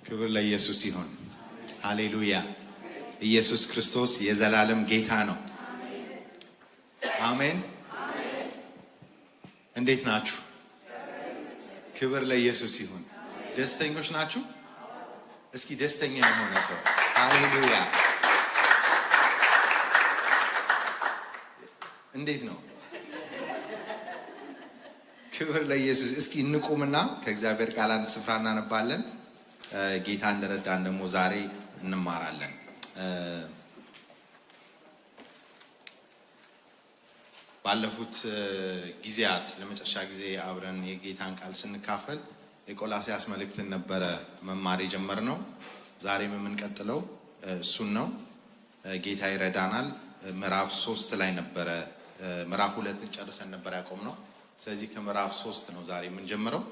ክብር ለኢየሱስ ይሁን። ሃሌሉያ። ኢየሱስ ክርስቶስ የዘላለም ጌታ ነው። አሜን። እንዴት ናችሁ? ክብር ለኢየሱስ ይሁን። ደስተኞች ናችሁ? እስኪ ደስተኛ የሆነ ሰው ሃሌሉያ። እንዴት ነው? ክብር ለኢየሱስ። እስኪ እንቁምና ከእግዚአብሔር ቃል አንድ ስፍራ እናነባለን። ጌታ እንደረዳን ደግሞ ዛሬ እንማራለን። ባለፉት ጊዜያት ለመጨረሻ ጊዜ አብረን የጌታን ቃል ስንካፈል የቆላስይስ መልእክትን ነበረ መማር የጀመርነው። ዛሬም የምንቀጥለው እሱን ነው። ጌታ ይረዳናል። ምዕራፍ 3 ላይ ነበረ፣ ምዕራፍ 2 ጨርሰን ነበር ያቆምነው። ስለዚህ ከምዕራፍ 3 ነው ዛሬ የምንጀምረው።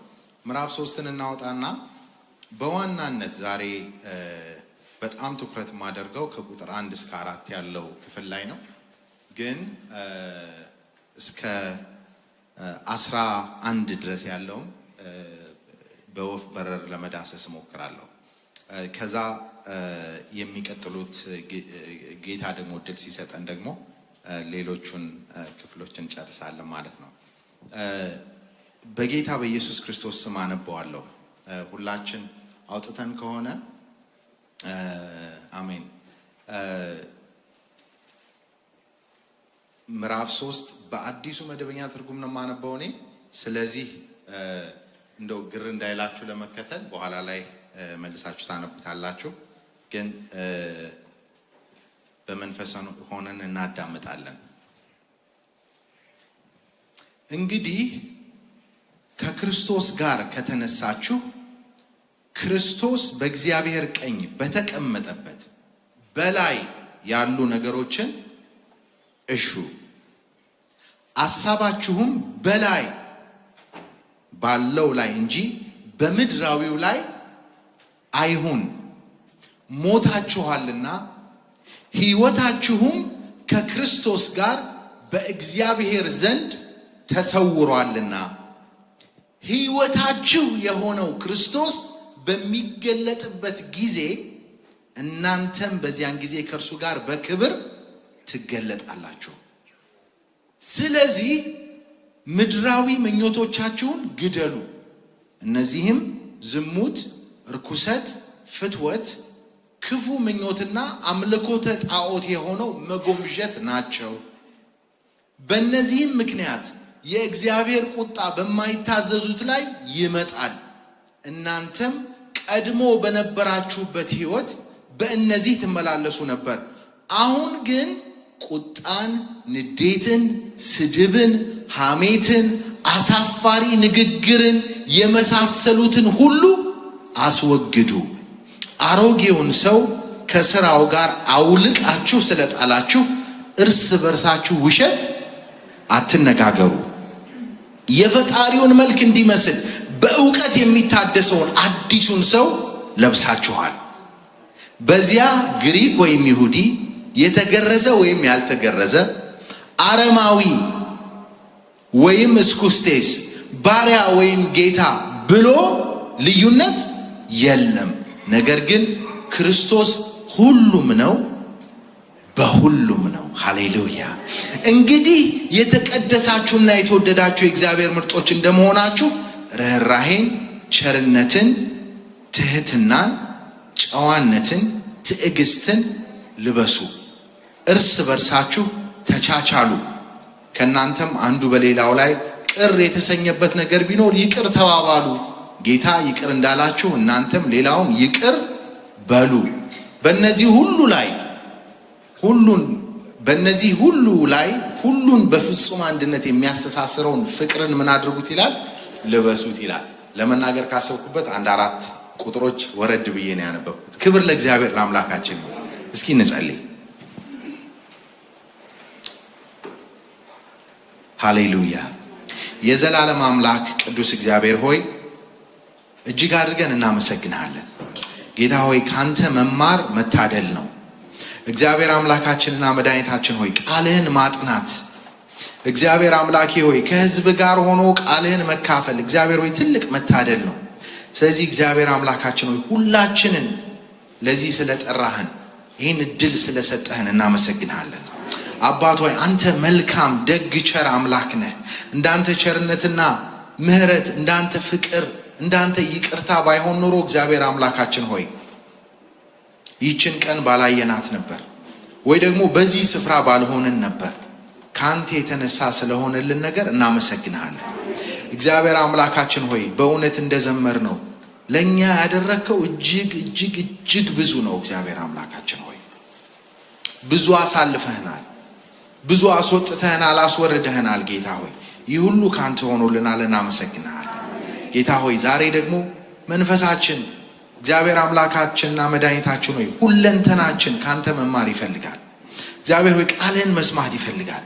ምዕራፍ 3ን እናወጣና በዋናነት ዛሬ በጣም ትኩረት የማደርገው ከቁጥር 1 እስከ 4 ያለው ክፍል ላይ ነው። ግን እስከ 11 ድረስ ያለውን በወፍ በረር ለመዳሰስ እሞክራለሁ። ከዛ የሚቀጥሉት ጌታ ደግሞ እድል ሲሰጠን ደግሞ ሌሎቹን ክፍሎች እንጨርሳለን ማለት ነው። በጌታ በኢየሱስ ክርስቶስ ስም አነበዋለሁ። ሁላችን አውጥተን ከሆነ አሜን። ምዕራፍ 3 በአዲሱ መደበኛ ትርጉም ነው የማነበው እኔ። ስለዚህ እንደው ግር እንዳይላችሁ ለመከተል በኋላ ላይ መልሳችሁ ታነቡታላችሁ። ግን በመንፈስ ሆነን እናዳምጣለን። እንግዲህ ከክርስቶስ ጋር ከተነሳችሁ ክርስቶስ በእግዚአብሔር ቀኝ በተቀመጠበት በላይ ያሉ ነገሮችን እሹ፣ አሳባችሁም በላይ ባለው ላይ እንጂ በምድራዊው ላይ አይሁን። ሞታችኋልና ሕይወታችሁም ከክርስቶስ ጋር በእግዚአብሔር ዘንድ ተሰውሯልና ሕይወታችሁ የሆነው ክርስቶስ በሚገለጥበት ጊዜ እናንተም በዚያን ጊዜ ከእርሱ ጋር በክብር ትገለጣላችሁ። ስለዚህ ምድራዊ ምኞቶቻችሁን ግደሉ። እነዚህም ዝሙት፣ ርኩሰት፣ ፍትወት፣ ክፉ ምኞትና አምልኮተ ጣዖት የሆነው መጎምጀት ናቸው። በእነዚህም ምክንያት የእግዚአብሔር ቁጣ በማይታዘዙት ላይ ይመጣል። እናንተም ቀድሞ በነበራችሁበት ሕይወት በእነዚህ ትመላለሱ ነበር። አሁን ግን ቁጣን፣ ንዴትን፣ ስድብን፣ ሐሜትን፣ አሳፋሪ ንግግርን የመሳሰሉትን ሁሉ አስወግዱ። አሮጌውን ሰው ከሥራው ጋር አውልቃችሁ ስለጣላችሁ እርስ በርሳችሁ ውሸት አትነጋገሩ። የፈጣሪውን መልክ እንዲመስል በእውቀት የሚታደሰውን አዲሱን ሰው ለብሳችኋል። በዚያ ግሪክ ወይም ይሁዲ፣ የተገረዘ ወይም ያልተገረዘ፣ አረማዊ ወይም እስኩስቴስ፣ ባሪያ ወይም ጌታ ብሎ ልዩነት የለም። ነገር ግን ክርስቶስ ሁሉም ነው፣ በሁሉም ነው። ሃሌሉያ። እንግዲህ የተቀደሳችሁና የተወደዳችሁ የእግዚአብሔር ምርጦች እንደመሆናችሁ ርኅራኄን፣ ቸርነትን፣ ትህትናን፣ ጨዋነትን፣ ትዕግስትን ልበሱ። እርስ በርሳችሁ ተቻቻሉ። ከእናንተም አንዱ በሌላው ላይ ቅር የተሰኘበት ነገር ቢኖር ይቅር ተባባሉ። ጌታ ይቅር እንዳላችሁ እናንተም ሌላውን ይቅር በሉ። በእነዚህ ሁሉ ላይ ሁሉን በፍጹም አንድነት የሚያስተሳስረውን ፍቅርን ምን አድርጉት ይላል? ልበሱት ይላል። ለመናገር ካሰብኩበት 1-4 ቁጥሮች ወረድ ብዬ ነው ያነበብኩት። ክብር ለእግዚአብሔር ለአምላካችን ነው። እስኪ እንጸልይ። ሃሌሉያ። የዘላለም አምላክ ቅዱስ እግዚአብሔር ሆይ እጅግ አድርገን እናመሰግንሃለን። ጌታ ሆይ ካንተ መማር መታደል ነው። እግዚአብሔር አምላካችንና መድኃኒታችን ሆይ ቃልህን ማጥናት፣ እግዚአብሔር አምላኬ ሆይ ከሕዝብ ጋር ሆኖ ቃልህን መካፈል እግዚአብሔር ሆይ ትልቅ መታደል ነው። ስለዚህ እግዚአብሔር አምላካችን ሆይ ሁላችንን ለዚህ ስለጠራህን ይህን እድል ስለሰጠህን እናመሰግንሃለን። አባት ሆይ አንተ መልካም ደግ ቸር አምላክ ነህ። እንዳንተ ቸርነትና ምህረት፣ እንዳንተ ፍቅር፣ እንዳንተ ይቅርታ ባይሆን ኖሮ እግዚአብሔር አምላካችን ሆይ ይህችን ቀን ባላየናት ነበር፣ ወይ ደግሞ በዚህ ስፍራ ባልሆንን ነበር። ካንተ የተነሳ ስለሆነልን ነገር እናመሰግንሃለን። እግዚአብሔር አምላካችን ሆይ በእውነት እንደዘመር ነው ለኛ ያደረከው እጅግ እጅግ እጅግ ብዙ ነው። እግዚአብሔር አምላካችን ሆይ ብዙ አሳልፈህናል፣ ብዙ አስወጥተህናል፣ አስወርደህናል። ጌታ ሆይ ይህ ሁሉ ካንተ ሆኖልናል፣ እናመሰግንሃለን። ጌታ ሆይ ዛሬ ደግሞ መንፈሳችን እግዚአብሔር አምላካችንና መድኃኒታችን ሆይ ሁለንተናችን ካንተ መማር ይፈልጋል። እግዚአብሔር ሆይ ቃልህን መስማት ይፈልጋል።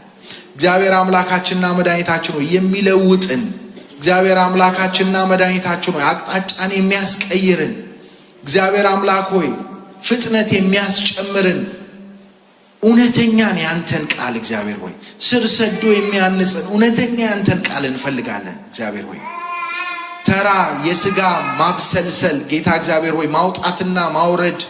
እግዚአብሔር አምላካችንና መድኃኒታችን ሆይ የሚለውጥን እግዚአብሔር አምላካችንና መድኃኒታችን ሆይ አቅጣጫን የሚያስቀይርን እግዚአብሔር አምላክ ሆይ ፍጥነት የሚያስጨምርን እውነተኛን ያንተን ቃል እግዚአብሔር ሆይ ስር ሰዶ የሚያንጽን እውነተኛ ያንተን ቃል እንፈልጋለን። እግዚአብሔር ሆይ ተራ የሥጋ ማብሰልሰል ጌታ እግዚአብሔር ሆይ ማውጣትና ማውረድ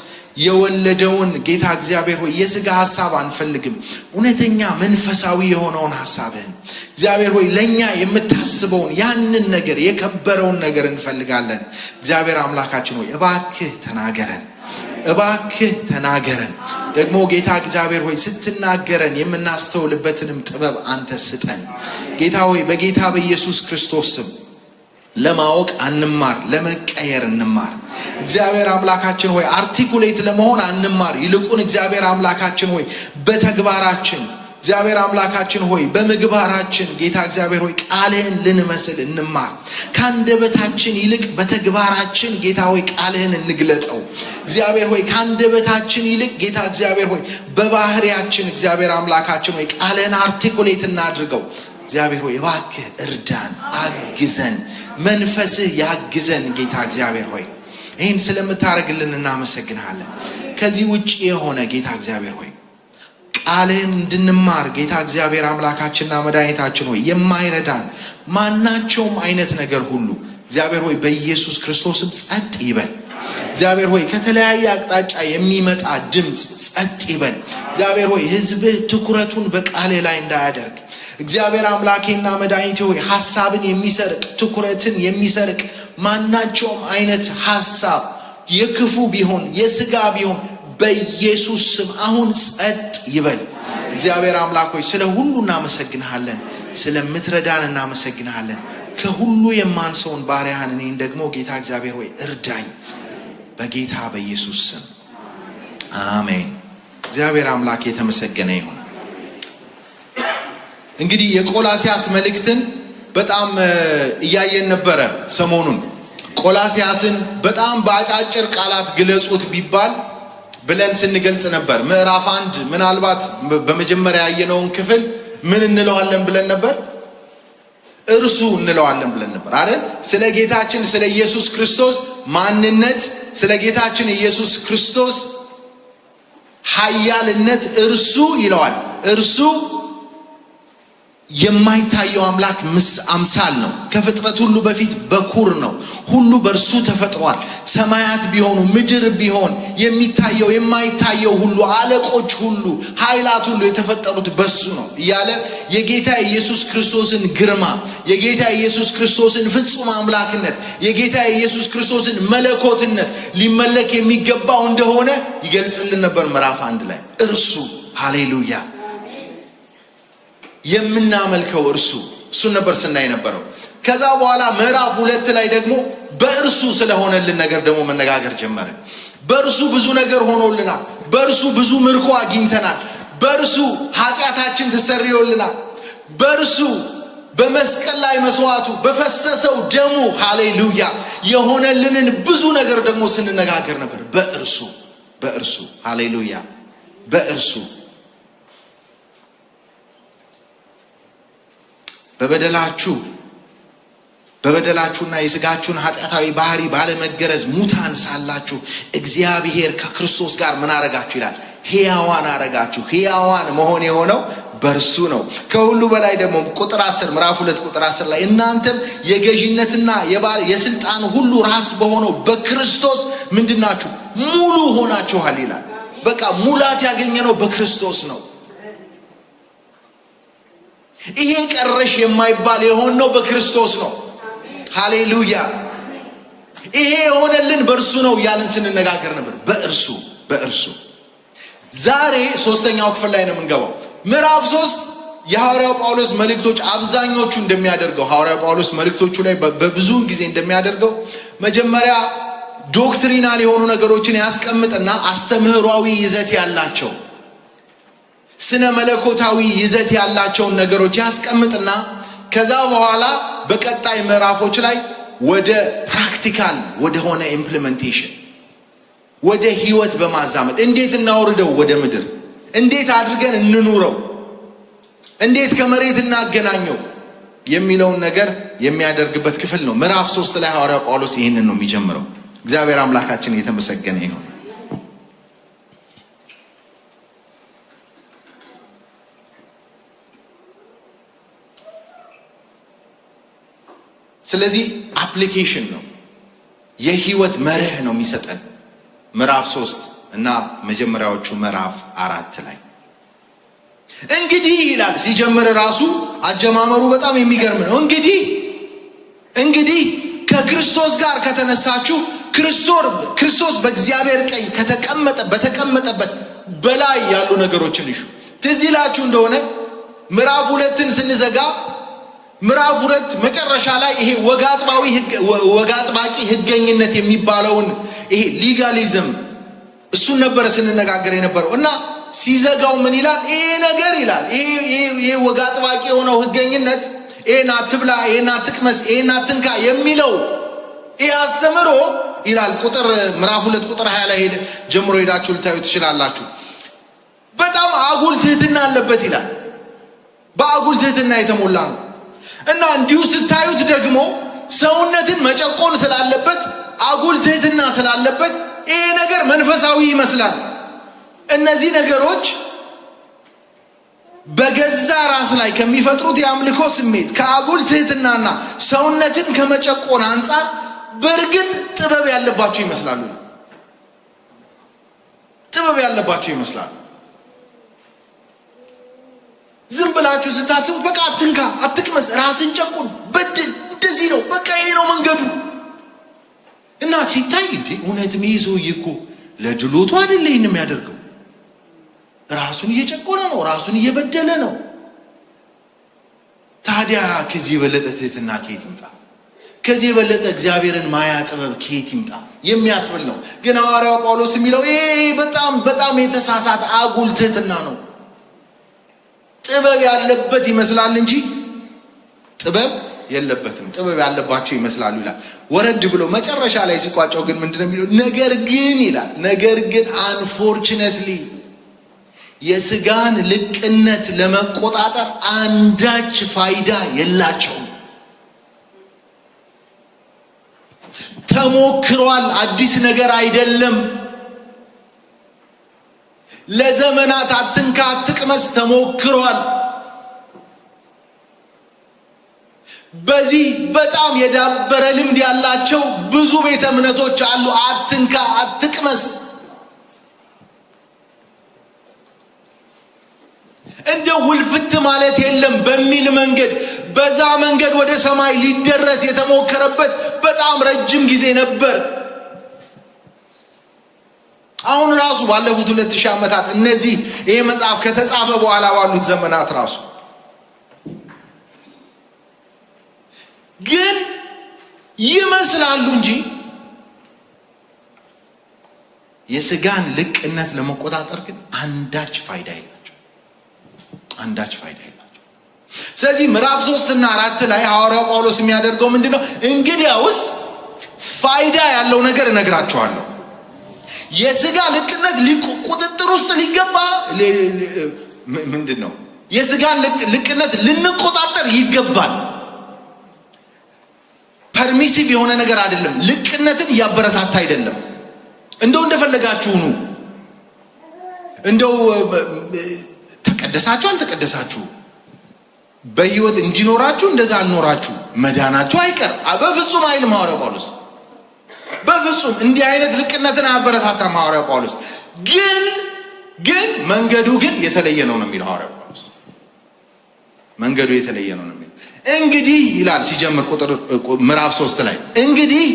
የወለደውን ጌታ እግዚአብሔር ሆይ የሥጋ ሐሳብ አንፈልግም። እውነተኛ መንፈሳዊ የሆነውን ሐሳብህን እግዚአብሔር ሆይ ለኛ የምታስበውን ያንን ነገር የከበረውን ነገር እንፈልጋለን። እግዚአብሔር አምላካችን ሆይ እባክህ ተናገረን፣ እባክህ ተናገረን። ደግሞ ጌታ እግዚአብሔር ሆይ ስትናገረን የምናስተውልበትንም ጥበብ አንተ ስጠን። ጌታ ሆይ በጌታ በኢየሱስ ክርስቶስ ስም ለማወቅ አንማር፣ ለመቀየር እንማር። እግዚአብሔር አምላካችን ሆይ አርቲኩሌት ለመሆን አንማር። ይልቁን እግዚአብሔር አምላካችን ሆይ በተግባራችን እግዚአብሔር አምላካችን ሆይ በምግባራችን ጌታ እግዚአብሔር ሆይ ቃልህን ልንመስል እንማር። ካንደበታችን ይልቅ በተግባራችን ጌታ ሆይ ቃልህን እንግለጠው። እግዚአብሔር ሆይ ካንደበታችን ይልቅ ጌታ እግዚአብሔር ሆይ በባህሪያችን እግዚአብሔር አምላካችን ሆይ ቃልህን አርቲኩሌት እናድርገው። እግዚአብሔር ሆይ እባክህ እርዳን፣ አግዘን፣ መንፈስህ ያግዘን። ጌታ እግዚአብሔር ሆይ ይህን ስለምታደርግልን እናመሰግንሃለን። ከዚህ ውጭ የሆነ ጌታ እግዚአብሔር ሆይ ቃልህን እንድንማር ጌታ እግዚአብሔር አምላካችንና መድኃኒታችን ሆይ የማይረዳን ማናቸውም አይነት ነገር ሁሉ እግዚአብሔር ሆይ በኢየሱስ ክርስቶስም ጸጥ ይበል። እግዚአብሔር ሆይ ከተለያየ አቅጣጫ የሚመጣ ድምፅ ጸጥ ይበል። እግዚአብሔር ሆይ ሕዝብህ ትኩረቱን በቃልህ ላይ እንዳያደርግ እግዚአብሔር አምላኬና መድኃኒቴ ሆይ ሐሳብን የሚሰርቅ ትኩረትን የሚሰርቅ ማናቸውም አይነት ሐሳብ የክፉ ቢሆን የሥጋ ቢሆን በኢየሱስ ስም አሁን ጸጥ ይበል። እግዚአብሔር አምላክ ሆይ ስለ ሁሉ እናመሰግንሃለን፣ ስለምትረዳን እናመሰግንሃለን። ከሁሉ የማንሰውን ባሪያህን እኔን ደግሞ ጌታ እግዚአብሔር ሆይ እርዳኝ፣ በጌታ በኢየሱስ ስም አሜን። እግዚአብሔር አምላክ የተመሰገነ ይሁን። እንግዲህ የቆላሲያስ መልእክትን በጣም እያየን ነበረ። ሰሞኑን ቆላሲያስን በጣም በአጫጭር ቃላት ግለጹት ቢባል ብለን ስንገልጽ ነበር። ምዕራፍ 1 ምናልባት በመጀመሪያ ያየነውን ክፍል ምን እንለዋለን ብለን ነበር? እርሱ እንለዋለን ብለን ነበር አይደል? ስለ ጌታችን ስለ ኢየሱስ ክርስቶስ ማንነት፣ ስለ ጌታችን ኢየሱስ ክርስቶስ ኃያልነት እርሱ ይለዋል። እርሱ የማይታየው አምላክ አምሳል ነው። ከፍጥረት ሁሉ በፊት በኩር ነው። ሁሉ በእርሱ ተፈጥሯል። ሰማያት ቢሆኑ ምድር ቢሆን የሚታየው የማይታየው ሁሉ አለቆች ሁሉ ኃይላት ሁሉ የተፈጠሩት በሱ ነው እያለ የጌታ ኢየሱስ ክርስቶስን ግርማ፣ የጌታ ኢየሱስ ክርስቶስን ፍጹም አምላክነት፣ የጌታ ኢየሱስ ክርስቶስን መለኮትነት ሊመለክ የሚገባው እንደሆነ ይገልጽልን ነበር። ምዕራፍ 1 ላይ እርሱ ሃሌሉያ የምናመልከው እሱን ነበር ስናይ ነበረው። ከዛ በኋላ ምዕራፍ 2 ላይ ደግሞ በእርሱ ስለሆነልን ነገር ደግሞ መነጋገር ጀመረ። በእርሱ ብዙ ነገር ሆኖልናል። በእርሱ ብዙ ምርኮ አግኝተናል። በእርሱ ኃጢአታችን ተሰርዮልናል። በእርሱ በመስቀል ላይ መስዋዕቱ በፈሰሰው ደሙ ሃሌሉያ የሆነልንን ብዙ ነገር ደግሞ ስንነጋገር ነበር። በእርሱ ሃሌሉያ በእርሱ በበደላችሁና የሥጋችሁን ኃጢአታዊ ባህሪ ባለመገረዝ ሙታን ሳላችሁ እግዚአብሔር ከክርስቶስ ጋር ምን አረጋችሁ ይላል? ሕያዋን አረጋችሁ። ሕያዋን መሆን የሆነው በእርሱ ነው። ከሁሉ በላይ ደግሞ ቁጥር 10 ምዕራፍ 2 ቁጥር 10 ላይ እናንተም የገዥነትና የስልጣን ሁሉ ራስ በሆነው በክርስቶስ ምንድናችሁ? ሙሉ ሆናችኋል ይላል። በቃ ሙላት ያገኘነው በክርስቶስ ነው። ይሄ ቀረሽ የማይባል የሆነው በክርስቶስ ነው። ሃሌሉያ! ይሄ የሆነልን በእርሱ ነው ያልን ስንነጋገር ነበር። በእርሱ ዛሬ ሶስተኛው ክፍል ላይ ነው የምንገባው። ምዕራፍ 3 የሐዋርያው ጳውሎስ መልእክቶች አብዛኞቹ እንደሚያደርገው ሐዋርያው ጳውሎስ መልእክቶቹ ላይ በብዙ ጊዜ እንደሚያደርገው መጀመሪያ ዶክትሪናል የሆኑ ነገሮችን ያስቀምጥና አስተምህሯዊ ይዘት ያላቸው ስነ መለኮታዊ ይዘት ያላቸውን ነገሮች ያስቀምጥና ከዛ በኋላ በቀጣይ ምዕራፎች ላይ ወደ ፕራክቲካል ወደ ሆነ ኢምፕሊሜንቴሽን ወደ ህይወት በማዛመድ እንዴት እናወርደው ወደ ምድር፣ እንዴት አድርገን እንኑረው፣ እንዴት ከመሬት እናገናኘው የሚለውን ነገር የሚያደርግበት ክፍል ነው። ምዕራፍ 3 ላይ ሐዋርያው ጳውሎስ ይህንን ነው የሚጀምረው። እግዚአብሔር አምላካችን የተመሰገነ ይሁን። ስለዚህ አፕሊኬሽን ነው፣ የህይወት መርህ ነው የሚሰጠን ምዕራፍ 3 እና መጀመሪያዎቹ ምዕራፍ 4 ላይ እንግዲህ ይላል። ሲጀምር ራሱ አጀማመሩ በጣም የሚገርም ነው። እንግዲህ ከክርስቶስ ጋር ከተነሳችሁ ክርስቶስ በእግዚአብሔር ቀኝ በተቀመጠበት በላይ ያሉ ነገሮችን ይሹ። ትዝ ይላችሁ እንደሆነ ምዕራፍ 2ን ስንዘጋ ምዕራፍ 2 መጨረሻ ላይ ይሄ ወግ አጥባቂ ህገኝነት የሚባለውን ይሄ ሊጋሊዝም እሱን ነበረ ስንነጋገር የነበረው እና ሲዘጋው ምን ይላል? ይሄ ነገር ይላል ይሄ ወግ አጥባቂ የሆነው ህገኝነት ይሄን አትብላ፣ ይሄን አትቅመስ፣ ይሄን አትንካ የሚለው ይሄ አስተምሮ ይላል ምዕራፍ 2 ቁጥር 20 ላይ ጀምሮ ሄዳችሁ ልታዩ ትችላላችሁ። በጣም አጉል ትህትና አለበት ይላል። በአጉል ትህትና የተሞላ ነው እና እንዲሁ ስታዩት ደግሞ ሰውነትን መጨቆን ስላለበት አጉል ትህትና ስላለበት ይሄ ነገር መንፈሳዊ ይመስላል። እነዚህ ነገሮች በገዛ ራስ ላይ ከሚፈጥሩት የአምልኮ ስሜት ከአጉል ትህትናና ሰውነትን ከመጨቆን አንጻር በእርግጥ ጥበብ ያለባቸው ይመስላሉ። ዝም ብላችሁ ስታስቡ በቃ አትንካ፣ አትቅመስ፣ ራስን ጨቁን፣ በድል፣ እንደዚህ ነው በቃ ይሄ ነው መንገዱ እና ሲታይ እንዴ እውነትም ይሄ ሰውዬ እኮ ለድሎቱ አይደለ ይሄን የሚያደርገው፣ ራሱን እየጨቆነ ነው፣ ራሱን እየበደለ ነው። ታዲያ ከዚህ የበለጠ ትህትና ከየት ይምጣ? ከዚህ የበለጠ እግዚአብሔርን ማያ ጥበብ ከየት ይምጣ የሚያስብል ነው። ግን ሐዋርያው ጳውሎስ የሚለው ይሄ በጣም የተሳሳተ አጉል ትህትና ነው። ጥበብ ያለበት ይመስላል እንጂ ጥበብ የለበትም። ጥበብ ያለባቸው ይመስላሉ ይላል። ወረድ ብሎ መጨረሻ ላይ ሲቋጨው ግን ምንድነው የሚለው? ነገር ግን አንፎርቹኔትሊ የስጋን ልቅነት ለመቆጣጠር አንዳች ፋይዳ የላቸውም። ተሞክሯል፣ አዲስ ነገር አይደለም። ለዘመናት አትንካ አትቅመስ ተሞክሯል። በዚህ በጣም የዳበረ ልምድ ያላቸው ብዙ ቤተ እምነቶች አሉ። አትንካ አትቅመስ፣ እንደ ውልፍት ማለት የለም በሚል መንገድ በዛ መንገድ ወደ ሰማይ ሊደረስ የተሞከረበት በጣም ረጅም ጊዜ ነበር። አሁን ራሱ ባለፉት 2000 ዓመታት እነዚህ ይሄ መጽሐፍ ከተጻፈ በኋላ ባሉት ዘመናት ራሱ ግን ይመስላሉ እንጂ የስጋን ልቅነት ለመቆጣጠር ግን አንዳች ፋይዳ የላቸው። ስለዚህ ምዕራፍ 3 እና 4 ላይ ሐዋርያው ጳውሎስ የሚያደርገው ምንድነው? እንግዲያውስ ፋይዳ ያለው ነገር እነግራችኋለሁ። የስጋ ልቅነት ቁጥጥር ውስጥ ሊገባ ምንድነው? የስጋን ልቅነት ልንቆጣጠር ይገባል። ፐርሚሲቭ የሆነ ነገር አይደለም። ልቅነትን ያበረታታ አይደለም። እንደፈለጋችሁ ነው። ተቀደሳችሁ አልተቀደሳችሁ በህይወት እንዲኖራችሁ እንደዛ አልኖራችሁ መዳናችሁ አይቀር በፍጹም አይልም ሐዋርያው ጳውሎስ። በፍጹም እንዲህ አይነት ልቅነትን አያበረታታም ሐዋርያው ጳውሎስ። ግን መንገዱ ግን የተለየ ነው የሚለው ሐዋርያው ጳውሎስ። መንገዱ የተለየ ነው የሚለው እንግዲህ ይላል ሲጀምር ምዕራፍ 3 ላይ እንግዲህ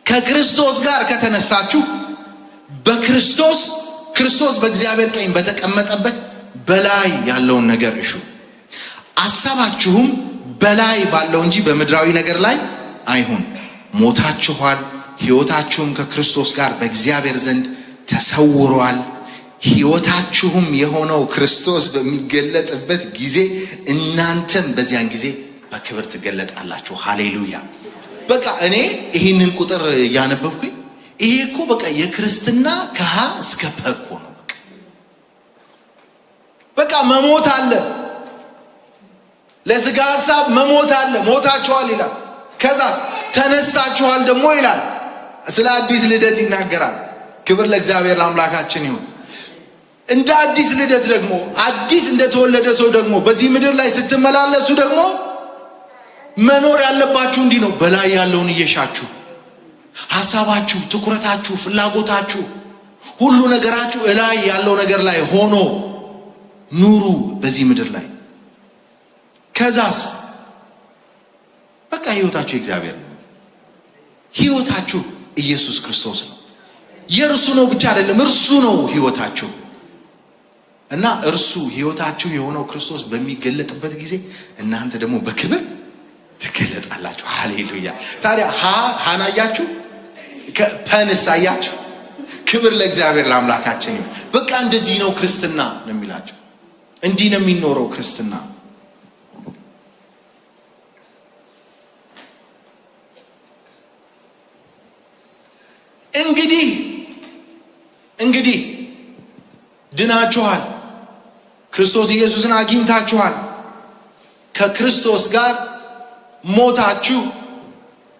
ከክርስቶስ ጋር ከተነሳችሁ ክርስቶስ በእግዚአብሔር ቀኝ በተቀመጠበት በላይ ያለውን ነገር እሹ፣ አሳባችሁም በላይ ባለው እንጂ በምድራዊ ነገር ላይ አይሁን። ሞታችኋል፣ ሕይወታችሁም ከክርስቶስ ጋር በእግዚአብሔር ዘንድ ተሰውሯል። ሕይወታችሁም የሆነው ክርስቶስ በሚገለጥበት ጊዜ እናንተም በዚያን ጊዜ በክብር ትገለጣላችሁ። ሃሌሉያ። በቃ እኔ ይህንን ቁጥር እያነበብኩኝ ይሄ እኮ በቃ የክርስትና ከሀ እስከ ፐ እኮ ነው። በቃ መሞት አለ፣ ለስጋ ሐሳብ መሞት አለ። ሞታችኋል ይላል። ከዛስ ተነስታችኋል ደግሞ ይላል። ስለ አዲስ ልደት ይናገራል። ክብር ለእግዚአብሔር ለአምላካችን ይሁን። እንደ አዲስ ልደት ደግሞ አዲስ እንደተወለደ ሰው ደግሞ በዚህ ምድር ላይ ስትመላለሱ ደግሞ መኖር ያለባችሁ እንዲህ ነው። በላይ ያለውን እየሻችሁ ሐሳባችሁ፣ ትኩረታችሁ፣ ፍላጎታችሁ፣ ሁሉ ነገራችሁ እላይ ያለው ነገር ላይ ሆኖ ኑሩ በዚህ ምድር ላይ። ከዛስ በቃ ህይወታችሁ እግዚአብሔር ነው። ህይወታችሁ ኢየሱስ ክርስቶስ ነው። የእርሱ ነው ብቻ አይደለም፣ እርሱ ነው ህይወታችሁ። እና እርሱ ህይወታችሁ የሆነው ክርስቶስ በሚገለጥበት ጊዜ እናንተ ደግሞ በክብር ትገለጣላችሁ። ሃሌሉያ። ታዲያ ሃና አያችሁ፣ ፐንስ አያችሁ። ክብር ለእግዚአብሔር ለአምላካችን ይሁን። በቃ እንደዚህ ነው ክርስትና ነው የሚላቸው። እንዲህ ነው የሚኖረው ክርስትና። እንግዲህ ድናችኋል፣ ክርስቶስ ኢየሱስን አግኝታችኋል፣ ከክርስቶስ ጋር ሞታችሁ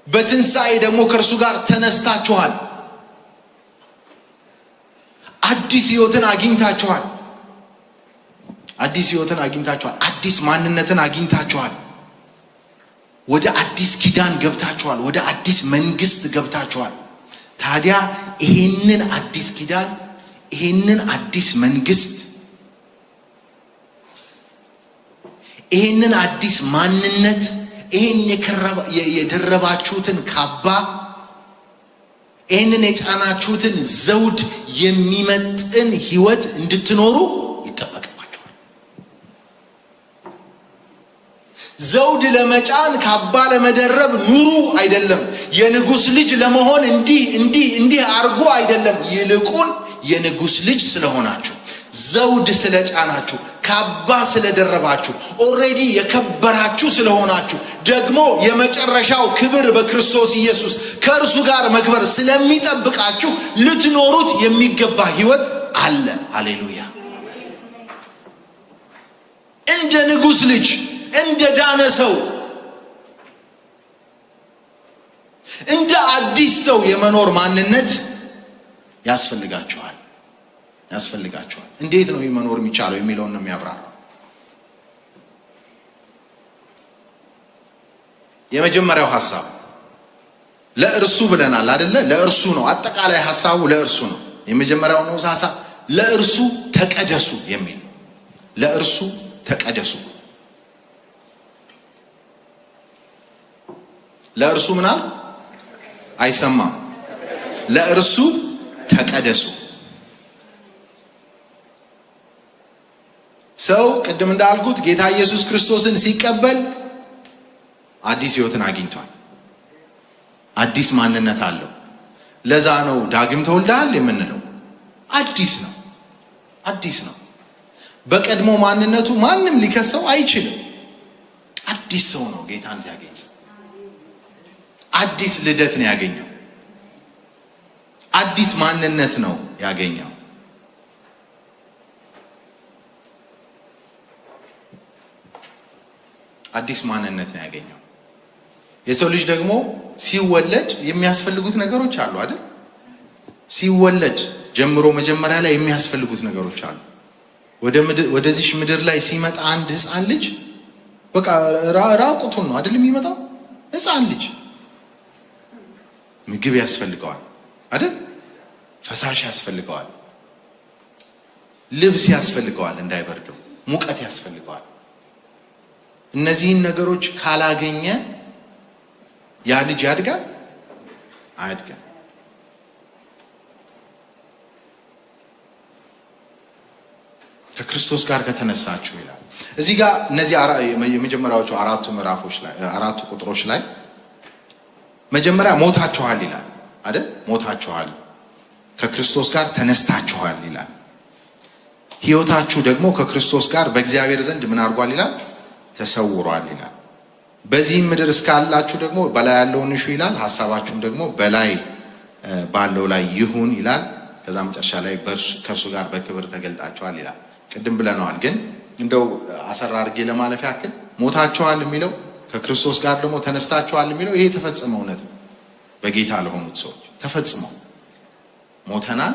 በትንሣኤ ደግሞ ከእርሱ ጋር ተነስታችኋል። አዲስ ሕይወትን አግኝታችኋል። አዲስ ማንነትን አግኝታችኋል። ወደ አዲስ ኪዳን ገብታችኋል። ወደ አዲስ መንግስት ገብታችኋል። ታዲያ ይሄንን አዲስ ኪዳን፣ ይሄንን አዲስ መንግስት፣ ይሄንን አዲስ ማንነት፣ ይሄን የደረባችሁትን ካባ፣ ይሄንን የጫናችሁትን ዘውድ የሚመጥን ህይወት እንድትኖሩ ይጠበቅባችኋል። ዘውድ ለመጫን ካባ ለመደረብ ኑሩ አይደለም። የንጉስ ልጅ ለመሆን እንዲህ አርጉ አይደለም። ይልቁን የንጉስ ልጅ ስለሆናችሁ፣ ዘውድ ስለጫናችሁ፣ ካባ ስለደረባችሁ፣ ኦሬዲ የከበራችሁ ስለሆናችሁ፣ ደግሞ የመጨረሻው ክብር በክርስቶስ ኢየሱስ ከእርሱ ጋር መክበር ስለሚጠብቃችሁ ልትኖሩት የሚገባ ህይወት አለ። ሃሌሉያ። እንደ ንጉስ ልጅ፣ እንደ ዳነ ሰው፣ እንደ አዲስ ሰው የመኖር ማንነት ያስፈልጋችኋል። እንዴት ነው መኖር የሚቻለው የሚለውን ነው የሚያብራራው። የመጀመሪያው ሐሳብ ለእርሱ ብለናል አይደለ? ለእርሱ ነው። አጠቃላይ ሐሳቡ ለእርሱ ነው። የመጀመሪያው ነው ሐሳብ ለእርሱ ተቀደሱ የሚል። ለእርሱ ተቀደሱ። ለእርሱ ምናል አይሰማም። ለእርሱ ተቀደሱ። ሰው ቅድም እንዳልኩት ጌታ ኢየሱስ ክርስቶስን ሲቀበል አዲስ ህይወትን አግኝቷል። አዲስ ማንነት አለው። ለዛ ነው ዳግም ተወልደሃል የምንለው። አዲስ ነው። በቀድሞ ማንነቱ ማንም ሊከሰው አይችልም። አዲስ ሰው ነው ጌታን ሲያገኝ። አዲስ ልደት ነው ያገኘው። አዲስ ማንነት ነው ያገኘው። አዲስ ማንነት ነው ያገኘው። የሰው ልጅ ደግሞ ሲወለድ የሚያስፈልጉት ነገሮች አሉ አይደል? ሲወለድ ጀምሮ መጀመሪያ ላይ የሚያስፈልጉት ነገሮች አሉ። ወደዚህ ምድር ላይ ሲመጣ አንድ ሕፃን ልጅ በቃ ራቁቱን ነው አይደል የሚመጣው? ሕፃን ልጅ ምግብ ያስፈልገዋል አይደል? ፈሳሽ ያስፈልገዋል፣ ልብስ ያስፈልገዋል፣ እንዳይበርደው ሙቀት ያስፈልገዋል። እነዚህን ነገሮች ካላገኘ ያ ልጅ ያድጋል አያድግም? ከክርስቶስ ጋር ከተነሳችሁ ይላል እዚህ ጋር እነዚህ የመጀመሪያዎቹ አራቱ ቁጥሮች ላይ መጀመሪያ ሞታችኋል ይላል አይደል? ሞታችኋል፣ ከክርስቶስ ጋር ተነስታችኋል ይላል። ሕይወታችሁ ደግሞ ከክርስቶስ ጋር በእግዚአብሔር ዘንድ ምን አድርጓል ይላል? ተሰውሯል ይላል። በዚህም ምድር እስካላችሁ ደግሞ በላይ ያለውን እሹ ይላል። ሐሳባችሁም ደግሞ በላይ ባለው ላይ ይሁን ይላል። ከዛ መጨረሻ ላይ ከእርሱ ጋር በክብር ተገልጣችኋል ይላል። ቅድም ብለነዋል፣ ግን እንደው አሰራ አድርጌ ለማለፍ ያክል ሞታችኋል የሚለው ከክርስቶስ ጋር ደግሞ ተነስታችኋል የሚለው ይሄ የተፈጸመ እውነት ነው። በጌታ ለሆኑት ሰዎች ተፈጽመው ሞተናል፣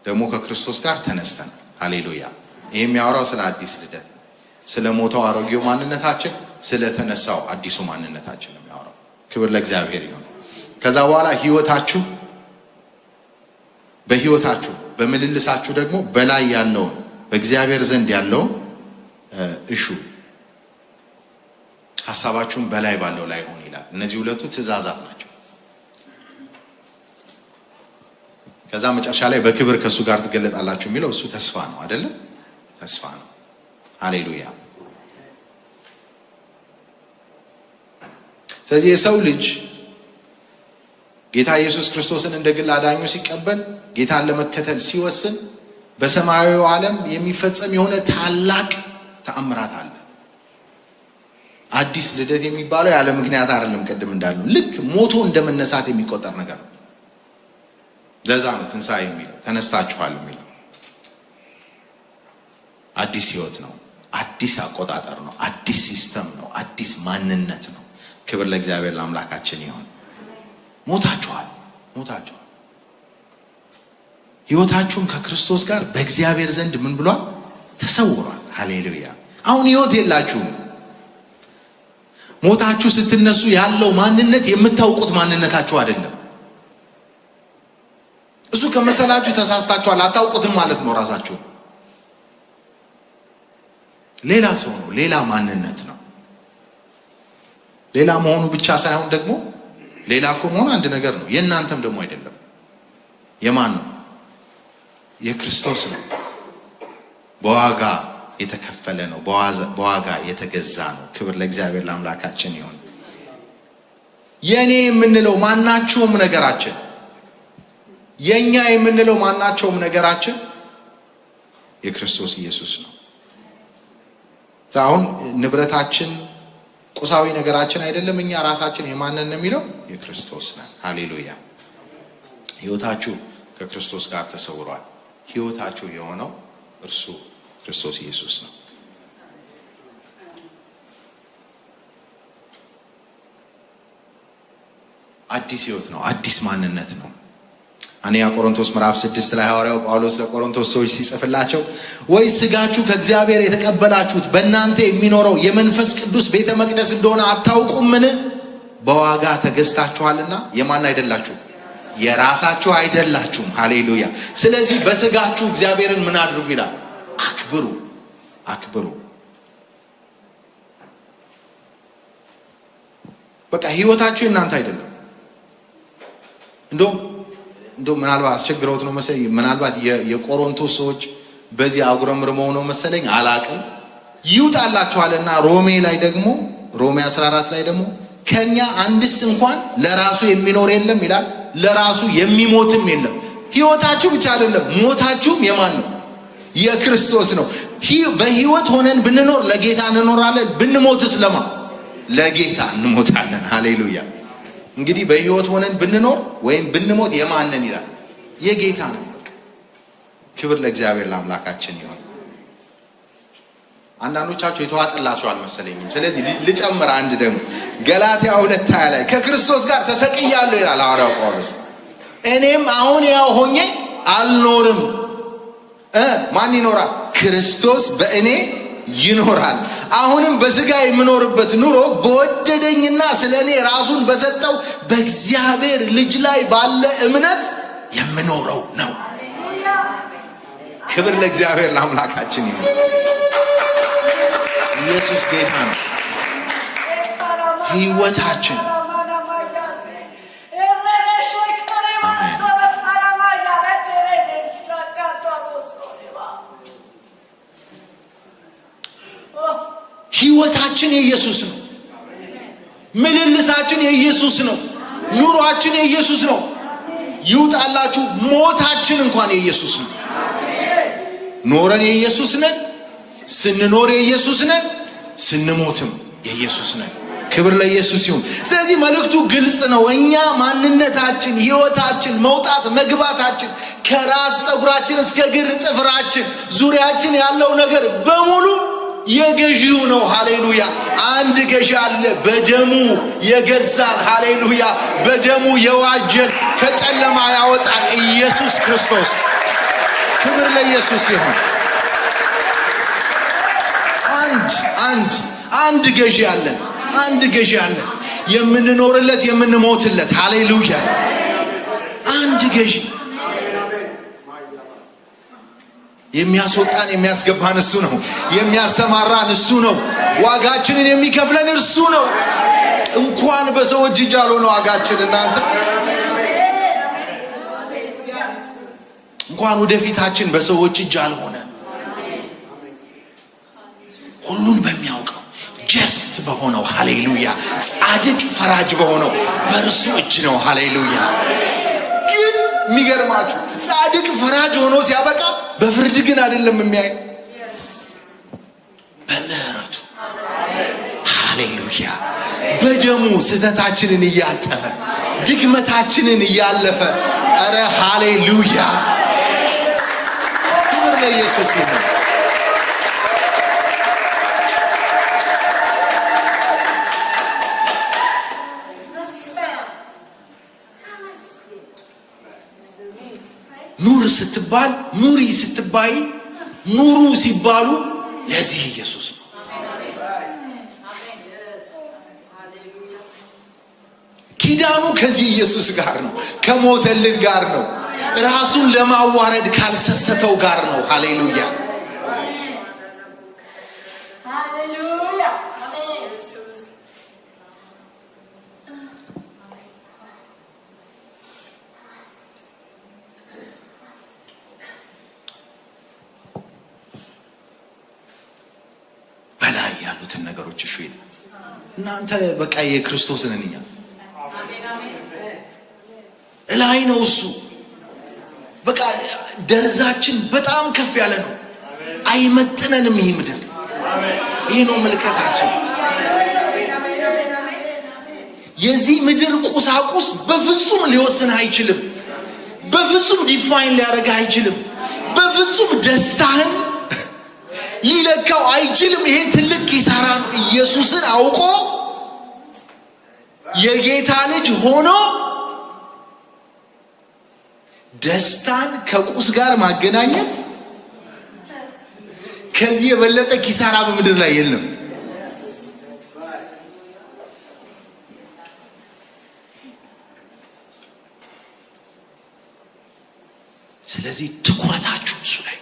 ደግሞ ከክርስቶስ ጋር ተነስተናል። ሃሌሉያ። ይሄ የሚያወራው ስለ አዲስ ልደት፣ ስለ ሞተው አሮጌው ማንነታችን፣ ስለ ተነሳው አዲሱ ማንነታችን ነው የሚያወራው። ክብር ለእግዚአብሔር ይሁን። ከዛ በኋላ በህይወታችሁ በምልልሳችሁ ደግሞ በላይ ያለውን በእግዚአብሔር ዘንድ ያለውን እሹ፣ ሐሳባችሁን በላይ ባለው ላይ ሆን ይላል። እነዚህ ሁለቱ ትእዛዛት ናቸው። ከዛ መጨረሻ ላይ በክብር ከእሱ ጋር ትገለጣላችሁ የሚለው እሱ ተስፋ ነው አይደለም? ተስፋ ነው። ሃሌሉያ። ስለዚህ የሰው ልጅ ጌታ ኢየሱስ ክርስቶስን እንደ ግል አዳኙ ሲቀበል፣ ጌታን ለመከተል ሲወስን በሰማያዊው ዓለም የሚፈጸም የሆነ ታላቅ ተአምራት አለ። አዲስ ልደት የሚባለው ያለ ምክንያት አይደለም። ቅድም እንዳልነው ልክ ሞቶ እንደመነሳት የሚቆጠር ነገር ነው። ለዛ ነው ትንሣኤ የሚለው፣ ተነስታችኋል የሚለው። አዲስ ህይወት ነው፣ አዲስ አቆጣጠር ነው፣ አዲስ ሲስተም ነው፣ አዲስ ማንነት ነው። ክብር ለእግዚአብሔር ለአምላካችን ይሁን። ሞታችኋል። ህይወታችሁም ከክርስቶስ ጋር በእግዚአብሔር ዘንድ ምን ብሏል? ተሰውሯል። ሃሌሉያ። አሁን ህይወት የላችሁም። ሞታችሁ ስትነሱ ያለው ማንነት የምታውቁት ማንነታችሁ አይደለም። እሱ ከመሰላችሁ ተሳስታችኋል። አታውቁትም ማለት ነው። ራሳችሁ ሌላ ሰው ነው፣ ሌላ ማንነት ነው። ሌላ መሆኑ ብቻ ሳይሆን ደግሞ ሌላ እኮ መሆኑ አንድ ነገር ነው። የእናንተም ደግሞ አይደለም። የማን ነው? የክርስቶስ ነው። በዋጋ የተከፈለ ነው። በዋጋ የተገዛ ነው። ክብር ለእግዚአብሔር ለአምላካችን ይሁን። የኔ የምንለው ማናቸውም ነገራችን፣ የኛ የምንለው ማናቸውም ነገራችን የክርስቶስ ኢየሱስ ነው። አሁን ንብረታችን ቁሳዊ ነገራችን አይደለም። እኛ ራሳችን የማንን ነው የሚለው? የክርስቶስ ነን። ሃሌሉያ። ህይወታችሁ ከክርስቶስ ጋር ተሰውሯል። ህይወታችሁ የሆነው እርሱ ክርስቶስ ኢየሱስ ነው። አዲስ ህይወት ነው። አዲስ ማንነት ነው። አንደኛ ቆሮንቶስ ምዕራፍ 6 ላይ ሐዋርያው ጳውሎስ ለቆሮንቶስ ሰዎች ሲጽፍላቸው ወይ ስጋችሁ ከእግዚአብሔር የተቀበላችሁት በእናንተ የሚኖረው የመንፈስ ቅዱስ ቤተ መቅደስ እንደሆነ አታውቁምን? በዋጋ ተገዝታችኋልና የማን አይደላችሁ? የራሳችሁ አይደላችሁም። ሃሌሉያ። ስለዚህ በስጋችሁ እግዚአብሔርን ምን አድርጉ ይላል? አክብሩ። በቃ ህይወታችሁ እናንተ አይደለም። እንደውም ምናልባት አስቸግረውት ነው መሰለኝ። ምናልባት የቆሮንቶስ ሰዎች በዚህ አጉረምርመው ነው መሰለኝ፣ አላቅም። ይውጣላችኋልና ሮሜ 14 ላይ ደግሞ ከኛ አንድስ እንኳን ለራሱ የሚኖር የለም ይላል፣ ለራሱ የሚሞትም የለም። ህይወታችሁ ብቻ አይደለም፣ ሞታችሁም የማን ነው? የክርስቶስ ነው። በህይወት ሆነን ብንኖር ለጌታ እንኖራለን፣ ብንሞትስ ለማ? ለጌታ እንሞታለን። ሃሌሉያ። እንግዲህ በህይወት ሆነን ብንኖር ወይም ብንሞት የማንን ይላል? የጌታ ነው። ክብር ለእግዚአብሔር ለአምላካችን ይሁን። አንዳንዶቻችሁ የተዋጠላችሁ አልመሰለኝም። ስለዚህ ልጨምር አንድ ደግሞ ገላትያ 2:20 ላይ ከክርስቶስ ጋር ተሰቅያለሁ ይላል ሐዋርያው ጳውሎስ። እኔም አሁን ያው ሆኜ አልኖርም። ማን ይኖራል? ክርስቶስ በእኔ ይኖራል። አሁንም በሥጋ የምኖርበት ኑሮ በወደደኝና ስለ እኔ ራሱን በሰጠው በእግዚአብሔር ልጅ ላይ ባለ እምነት የምኖረው ነው። ክብር ለእግዚአብሔር ለአምላካችን ይሁን። ኢየሱስ ጌታ ነው። ሕይወታችን ሕይወታችን የኢየሱስ ነው። ምልልሳችን የኢየሱስ ነው። ኑሯችን የኢየሱስ ነው። ይውጣላችሁ፣ ሞታችን እንኳን የኢየሱስ ነው። ኖረን የኢየሱስ ነን፣ ስንኖር የኢየሱስ ነን፣ ስንሞትም የኢየሱስ ነን። ክብር ለኢየሱስ ይሁን። ስለዚህ መልእክቱ ግልጽ ነው። እኛ ማንነታችን፣ ሕይወታችን፣ መውጣት መግባታችን ከራስ ፀጉራችን እስከ እግር ጥፍራችን ዙሪያችን ያለው ነገር በሙሉ የገዢው ነው። ሃሌሉያ! አንድ ገዢ አለ፣ በደሙ የገዛን። ሃሌሉያ! በደሙ የዋጀን፣ ከጨለማ ያወጣን ኢየሱስ ክርስቶስ። ክብር ለኢየሱስ ይሁን። አንድ ገዢ አለን። አንድ ገዢ አለን፣ የምንኖርለት የምንሞትለት። ሃሌሉያ! አንድ ገዢ። የሚያስወጣን የሚያስገባን እሱ ነው። የሚያሰማራን እሱ ነው። ዋጋችንን የሚከፍለን እርሱ ነው። እንኳን በሰዎች እጅ አልሆነ ዋጋችን። እናንተ እንኳን ወደፊታችን በሰዎች እጅ አልሆነ፣ ሁሉን በሚያውቀው ጀስት በሆነው ሃሌሉያ፣ ጻድቅ ፈራጅ በሆነው በእርሱ እጅ ነው። ሃሌሉያ! ግን የሚገርማችሁ ጻድቅ ፈራጅ ሆኖ ሲያበቃ በፍርድ ግን አይደለም የሚያየው፣ በምህረቱ። ሃሌሉያ! በደሙ ስህተታችንን እያጠበ ድክመታችንን እያለፈ፣ ኧረ ሃሌሉያ! ክብር ለኢየሱስ ይሁን። ኑር ስትባል ኑሪ ስትባይ ኑሩ ሲባሉ ለዚህ ኢየሱስ ነው። ኪዳኑ ከዚህ ኢየሱስ ጋር ነው። ከሞተልን ጋር ነው። ራሱን ለማዋረድ ካልሰሰተው ጋር ነው። ሃሌሉያ! ያሉትን ነገሮች እሺ፣ እናንተ በቃ የክርስቶስ ነን እኛ። እላይ ነው እሱ። በቃ ደረጃችን በጣም ከፍ ያለ ነው። አይመጥነንም ይህ ምድር። ይሄ ነው ምልክታችን። የዚህ ምድር ቁሳቁስ በፍጹም ሊወስን አይችልም። በፍጹም ዲፋይን ሊያደርግ አይችልም። በፍጹም ደስታህን ሊለካው አይችልም። ይሄ ትልቅ ኪሳራ ነው። ኢየሱስን አውቆ የጌታ ልጅ ሆኖ ደስታን ከቁስ ጋር ማገናኘት ከዚህ የበለጠ ኪሳራ በምድር ላይ የለም። ስለዚህ ትኩረታችሁ እሱ ላይ፣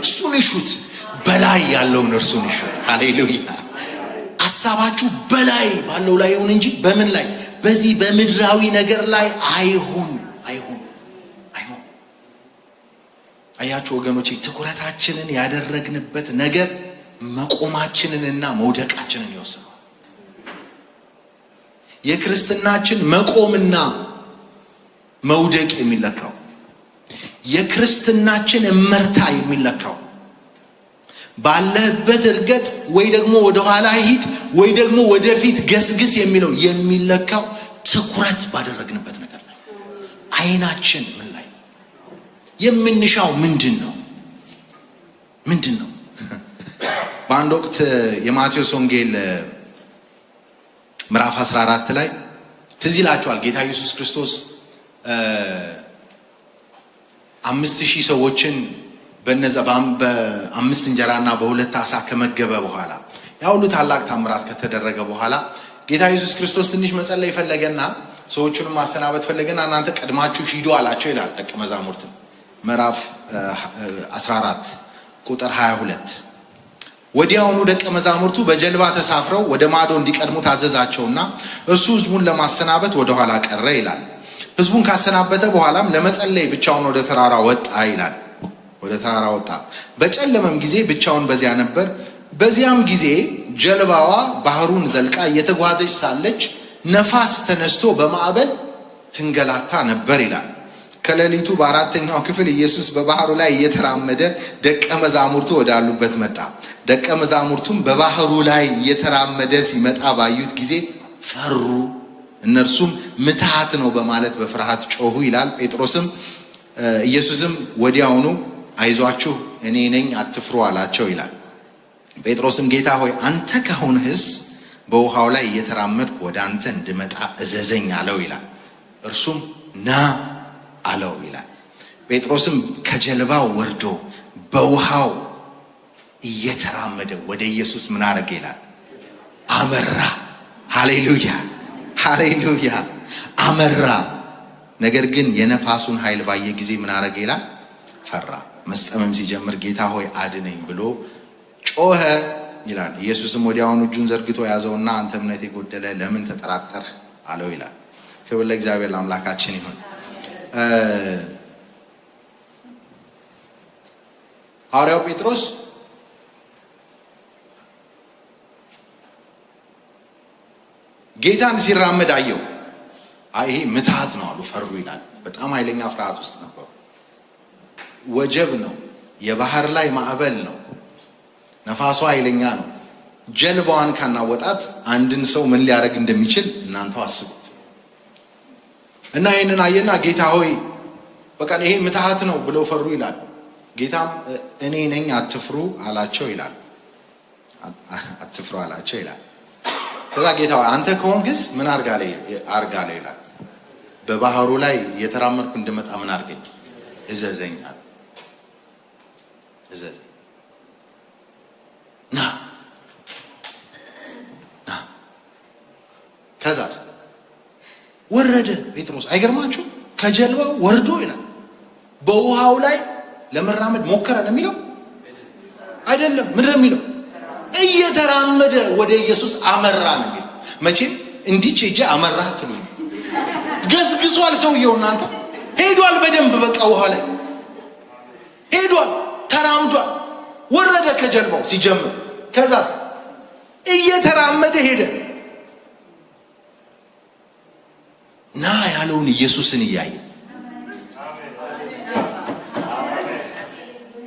እሱን ይሹት። በላይ ያለውን እርሱን ይሹት። ሃሌሉያ! ሐሳባችሁ በላይ ባለው ላይ ይሁን እንጂ በምን ላይ? በዚህ በምድራዊ ነገር ላይ አይሁን። አያችሁ ወገኖቼ፣ ትኩረታችንን ያደረግንበት ነገር መቆማችንንና መውደቃችንን ይወስናል። የክርስትናችን መቆምና መውደቅ የሚለካው፣ የክርስትናችን እመርታ የሚለካው ባለህበት እርገጥ ወይ ደግሞ ወደ ኋላ ሂድ ወይ ደግሞ ወደፊት ገስግስ የሚለው የሚለካው ትኩረት ባደረግንበት ነገር ላይ። አይናችን ምን ላይ? የምንሻው ምንድን ነው? በአንድ ወቅት የማቴዎስ ወንጌል ምዕራፍ 14 ላይ ትዝ ይላችኋል፣ ጌታ ኢየሱስ ክርስቶስ 5000 ሰዎችን በ5 እንጀራና በ2 ዓሣ ከመገበ በኋላ ያ ሁሉ ታላቅ ታምራት ከተደረገ በኋላ ጌታ ኢየሱስ ክርስቶስ ትንሽ መጸለይ ፈለገና ሰዎቹንም ማሰናበት ፈለገና እናንተ ቀድማችሁ ሂዱ አላቸው ይላል ደቀ መዛሙርት ምዕራፍ 14 ቁጥር 22። ወዲያውኑ ደቀ መዛሙርቱ በጀልባ ተሳፍረው ወደ ማዶ እንዲቀድሙ ታዘዛቸውና እርሱ ሕዝቡን ለማሰናበት ወደ ኋላ ቀረ ይላል። ሕዝቡን ካሰናበተ በኋላም ለመጸለይ ብቻውን ወደ ተራራ ወጣ ይላል። ወደ ተራራ ወጣ። በጨለመም ጊዜ ብቻውን በዚያ ነበር። በዚያም ጊዜ ጀልባዋ ባህሩን ዘልቃ እየተጓዘች ሳለች ነፋስ ተነስቶ በማዕበል ትንገላታ ነበር ይላል። ከሌሊቱ በ4ኛው ክፍል ኢየሱስ በባህሩ ላይ እየተራመደ ደቀ መዛሙርቱ ወዳሉበት መጣ። ደቀ መዛሙርቱም በባህሩ ላይ እየተራመደ ሲመጣ ባዩት ጊዜ ፈሩ። እነርሱም ምትሃት ነው በማለት በፍርሃት ጮሁ ይላል። ኢየሱስም ወዲያውኑ አይዟችሁ እኔ ነኝ አትፍሩ አላቸው ይላል። ጴጥሮስም ጌታ ሆይ አንተ ከሆንህስ በውሃው ላይ እየተራመድኩ ወደ አንተ እንድመጣ እዘዘኝ አለው ይላል። እርሱም ና አለው ይላል። ጴጥሮስም ከጀልባው ወርዶ በውሃው እየተራመደ ወደ ኢየሱስ ምን አረገ ይላል? አመራ። ሃሌሉያ ሃሌሉያ፣ አመራ። ነገር ግን የነፋሱን ኃይል ባየ ጊዜ ምን አረገ ይላል? ፈራ። መስጠምም ሲጀምር ጌታ ሆይ አድነኝ ብሎ ጮኸ ይላል። ኢየሱስም ወዲያውኑ እጁን ዘርግቶ ያዘውና አንተ እምነት የጎደለ ለምን ተጠራጠርህ አለው ይላል። ክብር ለእግዚአብሔር ለአምላካችን ይሁን። ሐዋርያው ጴጥሮስ ጌታን ሲራመድ አየው። ይሄ ምትሃት ነው አሉ፣ ፈሩ ይላል። በጣም ኃይለኛ ፍርሃት ውስጥ ነበሩ። ወጀብ ነው፣ የባህር ላይ ማዕበል ነው፣ ነፋሷ ኃይለኛ ነው። ጀልባዋን ካናወጣት አንድን ሰው ምን ሊያደርግ እንደሚችል እናንተው አስቡት። እና ይህንን አየና ጌታ ሆይ በቃ ይሄ ምትሃት ነው ብለው ፈሩ ይላል። ጌታም እኔ ነኝ አትፍሩ አላቸው ይላል። አትፍሩ አላቸው ይላል። ከዛ ጌታ ሆይ አንተ ከሆንክስ ምን አርጋለ ይላል። በባህሩ ላይ የተራመድኩ እንድመጣ ምን አርገኝ እዘዘኝ አለ። እዘዘኝ ና። ከዛስ ወረደ ጴጥሮስ። አይገርማችሁ? ከጀልባው ወርዶ ይላል በውሃው ላይ ለመራመድ ሞከረ ነው የሚለው አይደለም። ምንድን ነው የሚለው? እየተራመደ ወደ ኢየሱስ አመራ ነው የሚለው። መቼም እንዲህ እጄ አመራ አትሉኝ። ገስግሷል ሰውየው። እናንተ ሄዷል በደንብ በቃ ውሃ ላይ ሄዷል፣ ተራምዷል። ወረደ ከጀልባው ሲጀምር። ከዛስ እየተራመደ ሄደ። ና ያለውን ኢየሱስን እያየ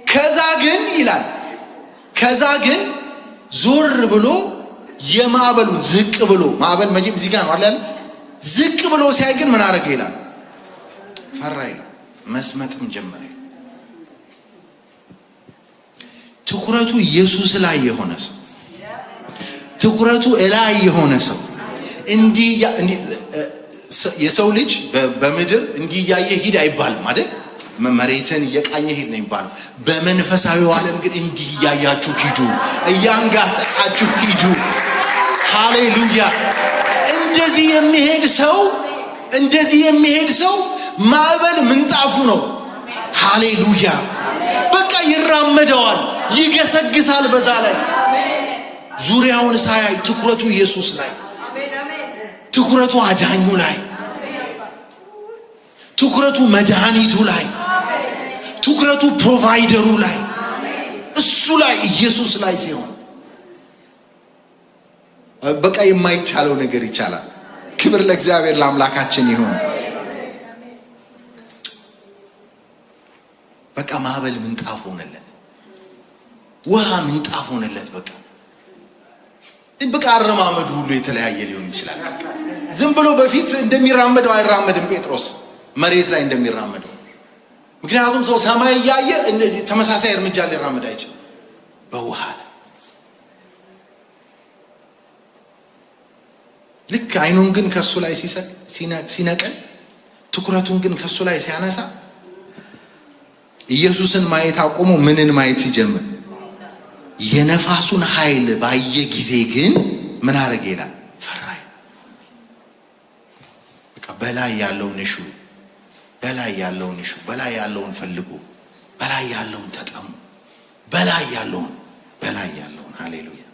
ከዛ ግን ይላል ከዛ ግን ዞር ብሎ የማዕበሉን ዝቅ ብሎ ማዕበል መቼም እዚህ ጋር ነው አይደል? ዝቅ ብሎ ሲያይ ግን ምን አደረገ ይላል? ፈራ ይላል። መስመጥም ጀመረ። ትኩረቱ ኢየሱስ ላይ የሆነ ሰው፣ ትኩረቱ እላይ የሆነ ሰው እንዲህ የሰው ልጅ በምድር እንዲህ እያየ ሂድ አይባልም አይደል? መሬትን እየቃኘ ሂድ ነው የሚባለው። በመንፈሳዊው ዓለም ግን እንዲህ እያያችሁ ሂዱ፣ እያንጋጠቃችሁ ሂዱ። ሃሌሉያ! እንደዚህ የሚሄድ ሰው ማዕበል ምንጣፉ ነው። ሃሌሉያ! በቃ ይራመደዋል፣ ይገሰግሳል። በዛ ላይ ዙሪያውን ሳያይ ትኩረቱ ኢየሱስ ላይ፣ ትኩረቱ አዳኙ ላይ፣ ትኩረቱ መድኃኒቱ ላይ፣ ትኩረቱ ፕሮቫይደሩ ላይ፣ እሱ ላይ ኢየሱስ ላይ ሲሆን በቃ የማይቻለው ነገር ይቻላል። ክብር ለእግዚአብሔር ለአምላካችን ይሁን። በቃ ማዕበል ምንጣፍ ሆነለት፣ ውሃ ምንጣፍ ሆነለት። በቃ አረማመዱ ሁሉ የተለያየ ሊሆን ይችላል። ዝም ብሎ በፊት እንደሚራመደው አይራመድም ጴጥሮስ መሬት ላይ እንደሚራመደው። ምክንያቱም ሰው ሰማይ እያየ ተመሳሳይ እርምጃ ሊራመድ አይችልም በውሃ ላይ። ልክ አይኑን ግን ከሱ ላይ ሲነቅል፣ ትኩረቱን ግን ከሱ ላይ ሲያነሳ ኢየሱስን ማየት አቁሞ ምንን ማየት ሲጀምር የነፋሱን ኃይል ባየ ጊዜ ግን ምን አረገ ይላል? ፈራ። በቃ በላይ ያለውን እሹ፣ በላይ ያለውን እሹ፣ በላይ ያለውን ፈልጉ፣ በላይ ያለውን ተጠሙ፣ በላይ ያለውን ሃሌሉያ።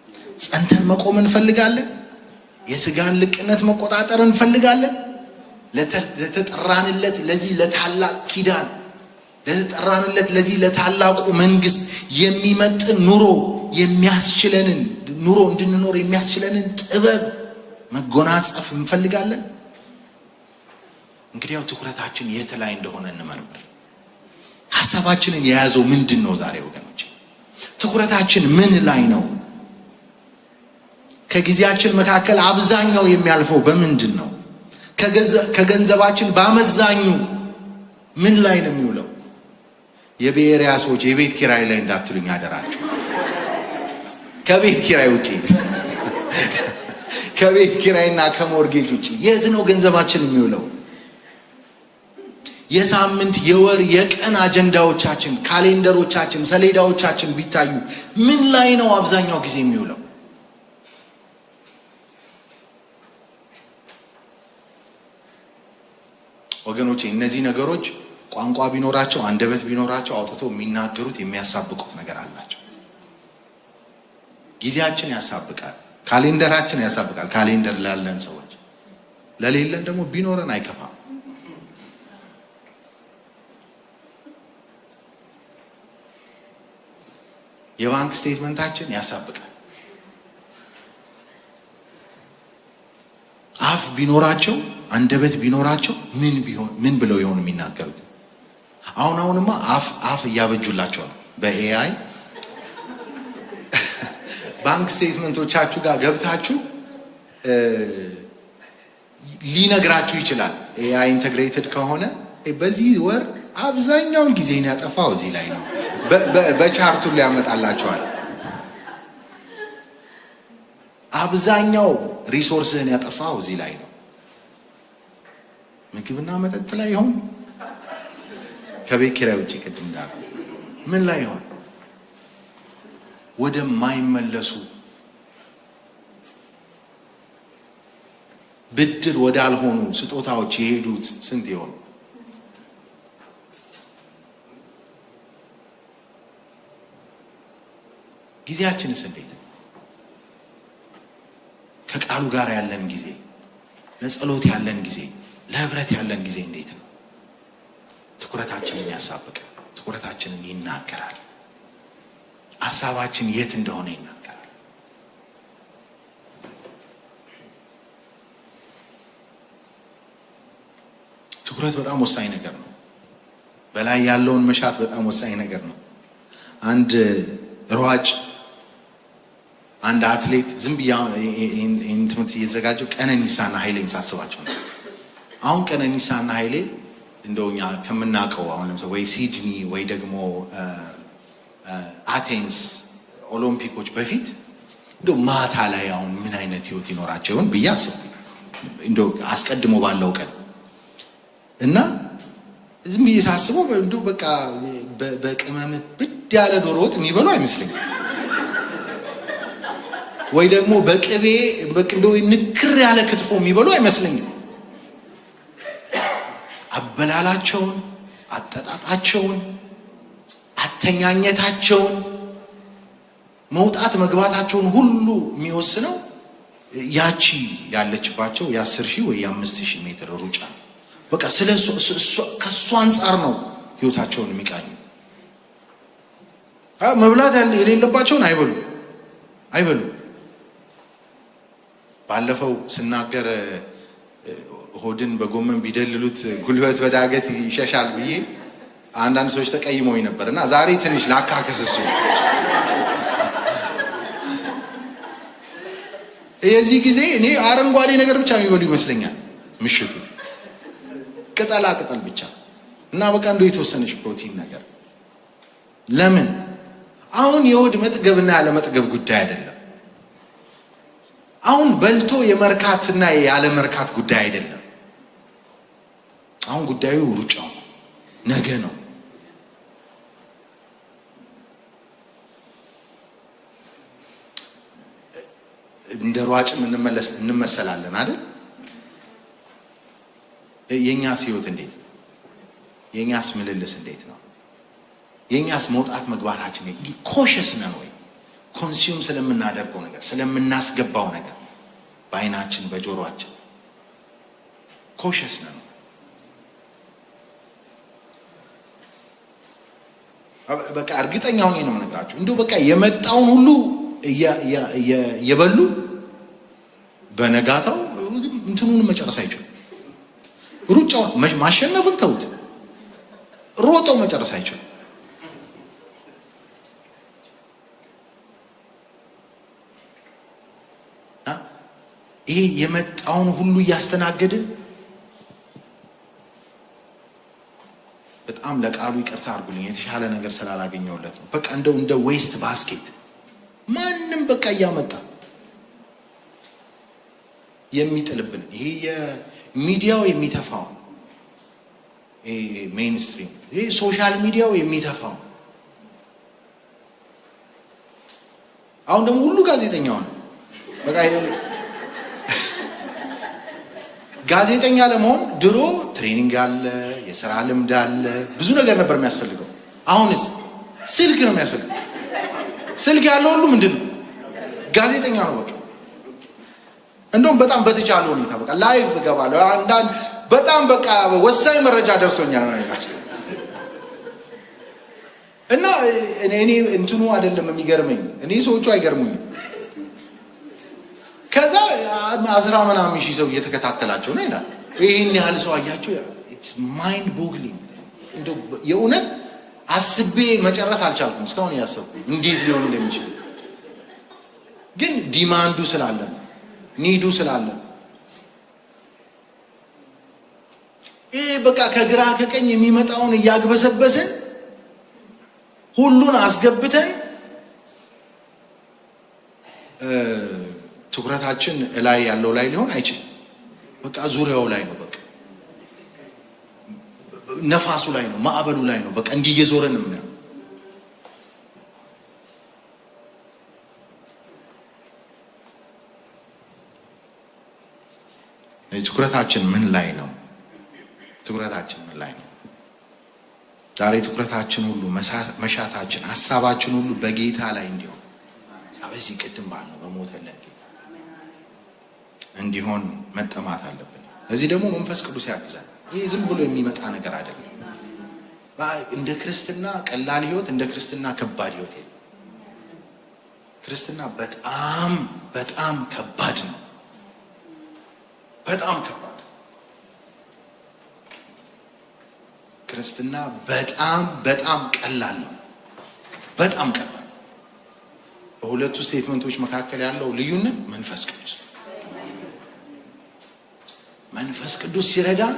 ጸንተን መቆም እንፈልጋለን። የስጋን ልቅነት መቆጣጠር እንፈልጋለን። ለተጠራንለት ለዚህ ለታላቅ ኪዳን፣ ለተጠራንለት ለዚህ ለታላቁ መንግስት የሚመጥን ኑሮ የሚያስችለንን ኑሮ እንድንኖር የሚያስችለንን ጥበብ መጎናጸፍ እንፈልጋለን። እንግዲያው ትኩረታችን የት ላይ እንደሆነ እንመርምር። ሐሳባችንን የያዘው ምንድን ነው? ዛሬ ወገኖች ትኩረታችን ምን ላይ ነው? ከጊዜያችን መካከል አብዛኛው የሚያልፈው በምንድን ነው? ከገንዘባችን በአመዛኙ ምን ላይ ነው የሚውለው? የቤሪያ ሰዎች የቤት ኪራይ ላይ እንዳትሉኝ አደራችሁ። ከቤት ኪራይ ውጪ ከቤት ኪራይና ከሞርጌጅ ውጪ የት ነው ገንዘባችን የሚውለው? የሳምንት የወር የቀን አጀንዳዎቻችን፣ ካሌንደሮቻችን፣ ሰሌዳዎቻችን ቢታዩ ምን ላይ ነው አብዛኛው ጊዜ የሚውለው? ወገኖቼ እነዚህ ነገሮች ቋንቋ ቢኖራቸው አንደበት ቢኖራቸው አውጥተው የሚናገሩት የሚያሳብቁት ነገር አላቸው። ጊዜያችን ያሳብቃል፣ ካሌንደራችን ያሳብቃል። ካሌንደር ላለን ሰዎች፣ ለሌለን ደግሞ ቢኖረን አይከፋም። የባንክ ስቴትመንታችን ያሳብቃል። አፍ ቢኖራቸው አንደበት ቢኖራቸው ምን ብለው ይሆን የሚናገሩት? አሁንማ አፍ እያበጁላቸው ነው በኤአይ። ባንክ ስቴትመንቶቻችሁ ጋር ገብታችሁ ሊነግራችሁ ይችላል። ኤአይ ኢንተግሬትድ ከሆነ በዚህ ወር አብዛኛውን ጊዜን ያጠፋው እዚህ ላይ ነው፣ በቻርቱ ሊያመጣላችኋል። አብዛኛው ሪሶርስህን ያጠፋው እዚህ ላይ ነው። ምግብና መጠጥ ላይ ይሆን? ከቤት ኪራይ ውጭ ቅድም እንዳለ ምን ላይ ይሆን? ወደማይመለሱ ብድር ወዳልሆኑ ስጦታዎች የሄዱት ስንት ይሆኑ? ጊዜያችንስ እንዴት ነው? ከቃሉ ጋር ያለን ጊዜ፣ ለጸሎት ያለን ጊዜ፣ ለህብረት ያለን ጊዜ እንዴት ነው? ትኩረታችንን ያሳብቃል። ትኩረታችንን ይናገራል። ሐሳባችን የት እንደሆነ ይናገራል። ትኩረት በጣም ወሳኝ ነገር ነው። በላይ ያለውን መሻት በጣም ወሳኝ ነገር ነው። አንድ ሯጭ፣ አንድ አትሌት ዝም ብዬ ይህን ትምህርት እየተዘጋጀው ቀነኒሳና ኃይሌን ሳስባቸው ነው። አሁን ቀነኒሳና ኃይሌ እንደውኛ ከምናውቀው አሁን ለምሳሌ ወይ ሲድኒ ወይ ደግሞ አቴንስ ኦሎምፒኮች በፊት እንደው ማታ ላይ አሁን ምን አይነት ህይወት ይኖራቸው ይሆን ብዬ አስብ እንደው አስቀድሞ ባለው ቀን እና ዝም ብዬ ሳስበው እንደው በቃ በቅመም ብድ ያለ ዶሮ ወጥ የሚበሉ አይመስለኝም። ወይ ደግሞ በቅቤ እንደው ንክር ያለ ክትፎ የሚበሉ አይመስለኝም። አበላላቸውን፣ አጠጣጣቸውን፣ አተኛኘታቸውን፣ መውጣት መግባታቸውን ሁሉ የሚወስነው ያቺ ያለችባቸው የ10,000 ወይ የ5,000 ሜትር ሩጫ። በቃ ከእሱ አንጻር ነው ህይወታቸውን የሚቃኙ። መብላት የሌለባቸውን አይበሉ። ባለፈው ስናገር ሆድን በጎመን ቢደልሉት ጉልበት በዳገት ይሸሻል ብዬ አንዳንድ ሰዎች ተቀይመውኝ ነበር እና ዛሬ ትንሽ ላካከስሱ የዚህ ጊዜ እኔ አረንጓዴ ነገር ብቻ የሚበሉ ይመስለኛል። ምሽቱ ቅጠላ ቅጠል ብቻ እና በቃ እንደው የተወሰነች ፕሮቲን ነገር። ለምን? አሁን የሆድ መጥገብና ያለ መጥገብ ጉዳይ አይደለም። አሁን በልቶ የመርካትና ያለ መርካት ጉዳይ አይደለም። አሁን ጉዳዩ ሩጫው ነገ ነው። እንደ ሯጭም እንመሰላለን አይደል? የኛስ ህይወት እንዴት ነው? የኛስ ምልልስ እንዴት ነው? የኛስ መውጣት መግባታችን ኮሸስ ነን ወይ? ኮንሱም ስለምናደርገው ነገር ስለምናስገባው ነገር በአይናችን በጆሮአችን ኮሸስ ነን? በቃ እርግጠኛ ሆኜ ነው የምነግራችሁ። እንደው በቃ የመጣውን ሁሉ የበሉ በነጋታው እንትኑን መጨረስ አይችሉም። ሩጫውን ማሸነፍን ተውት፣ ሮጠው መጨረስ አይችሉም። ይሄ የመጣውን ሁሉ እያስተናገድን በጣም ለቃሉ ይቅርታ አድርጉልኝ፣ የተሻለ ነገር ስላላገኘሁለት ነው። በቃ እንደ ዌስት ባስኬት ማንም በቃ እያመጣ የሚጥልብን ይሄ የሚዲያው የሚተፋው ሜይንስትሪም ይሄ ሶሻል ሚዲያው የሚተፋው። አሁን ደግሞ ሁሉ ጋዜጠኛው ነው። በቃ ጋዜጠኛ ለመሆን ድሮ ትሬኒንግ አለ፣ የሥራ ልምድ አለ፣ ብዙ ነገር ነበር የሚያስፈልገው። አሁንስ ስልክ ነው የሚያስፈልገው። ስልክ ያለው ሁሉ ምንድን ነው? ጋዜጠኛ ነው። በቃ እንደውም በጣም በተቻለ ሁኔታ በቃ ላይቭ እገባለሁ። አንዳንድ በጣም በቃ ወሳኝ መረጃ ደርሶኛል ማለት እና እኔ እንትኑ አይደለም የሚገርመኝ፣ እኔ ሰዎቹ አይገርሙኝም። ከዛ 10 ምናምን ሺህ ሰው እየተከታተላቸው ነው ይላል። ይሄን ያህል ሰው አያቸው። ኢትስ ማይንድ ቦግሊንግ። እንደው የእውነት አስቤ መጨረስ አልቻልኩም። እስካሁን ያሰብኩ እንዴት ሊሆን እንደሚችል ግን ዲማንዱ ስላለ ነው፣ ኒዱ ስላለ ነው። ይሄ በቃ ከግራ ከቀኝ የሚመጣውን እያግበሰበስን ሁሉን አስገብተን ትኩረታችን ላይ ያለው ላይ ሊሆን አይችልም። በቃ ዙሪያው ላይ ነው፣ በቃ ነፋሱ ላይ ነው፣ ማዕበሉ ላይ ነው። በቃ እንዲህ እየዞረን ነው። ትኩረታችን ምን ላይ ነው? ትኩረታችን ምን ላይ ነው? ዛሬ ትኩረታችን ሁሉ መሻታችን፣ ሀሳባችን ሁሉ በጌታ ላይ እንዲሆን በዚህ ቅድም ባልነው በሞተልን እንዲሆን መጠማት አለብን። ለዚህ ደግሞ መንፈስ ቅዱስ ያግዛል። ይህ ዝም ብሎ የሚመጣ ነገር አይደለም። እንደ ክርስትና ቀላል ህይወት፣ እንደ ክርስትና ከባድ ህይወት የለም። ክርስትና በጣም በጣም ከባድ ነው። በጣም ከባድ ክርስትና በጣም በጣም ቀላል ነው። በጣም ቀላል። በሁለቱ ስቴትመንቶች መካከል ያለው ልዩነት መንፈስ ቅዱስ መንፈስ ቅዱስ ሲረዳን፣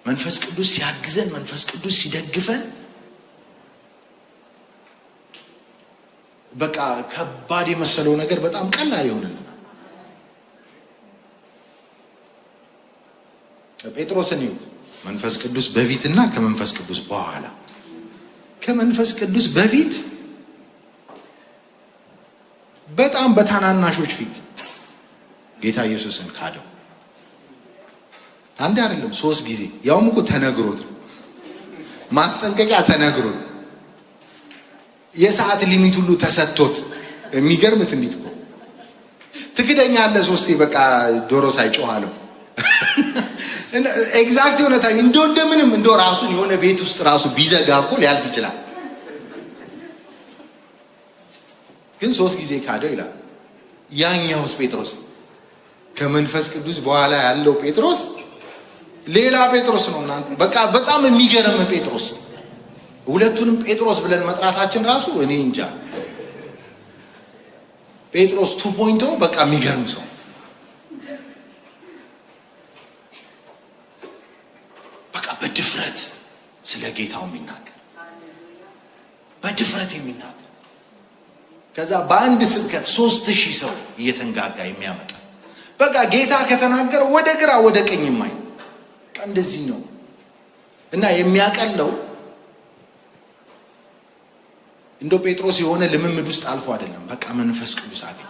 መንፈስ ቅዱስ ሲያግዘን፣ መንፈስ ቅዱስ ሲደግፈን በቃ ከባድ የመሰለው ነገር በጣም ቀላል ይሆንልናል። ጴጥሮስን ይሁት መንፈስ ቅዱስ በፊትና ከመንፈስ ቅዱስ በኋላ። ከመንፈስ ቅዱስ በፊት በጣም በታናናሾች ፊት ጌታ ኢየሱስን ካደው። አንድ አይደለም 3 ጊዜ። ያውም እኮ ተነግሮት ነው፣ ማስጠንቀቂያ ተነግሮት፣ የሰዓት ሊሚት ሁሉ ተሰጥቶት። የሚገርም ትንቢት እኮ። ትክደኛለህ 3 በቃ ዶሮ ሳይጮህ አለው። ኤግዛክት የሆነ ታይም እንደምንም ራሱን የሆነ ቤት ውስጥ ራሱ ቢዘጋ እኮ ሊያልፍ ይችላል። ግን 3 ጊዜ ካደው ይላል። ያኛውስ ጴጥሮስ፣ ከመንፈስ ቅዱስ በኋላ ያለው ጴጥሮስ ሌላ ጴጥሮስ ነው። እናንተ በቃ በጣም የሚገርም ጴጥሮስ። ሁለቱንም ጴጥሮስ ብለን መጥራታችን ራሱ እኔ እንጃ። ጴጥሮስ 2.0 በቃ የሚገርም ሰው። በቃ በድፍረት ስለ ጌታው የሚናገር፣ በድፍረት የሚናገር፣ ከዛ በአንድ ስብከት 3000 ሰው እየተንጋጋ የሚያመጣ፣ በቃ ጌታ ከተናገረ ወደ ግራ ወደ ቀኝ የማይ እንደዚህ ነው። እና የሚያቀለው እንደው ጴጥሮስ የሆነ ልምምድ ውስጥ አልፎ አይደለም። በቃ መንፈስ ቅዱስ አገኘ።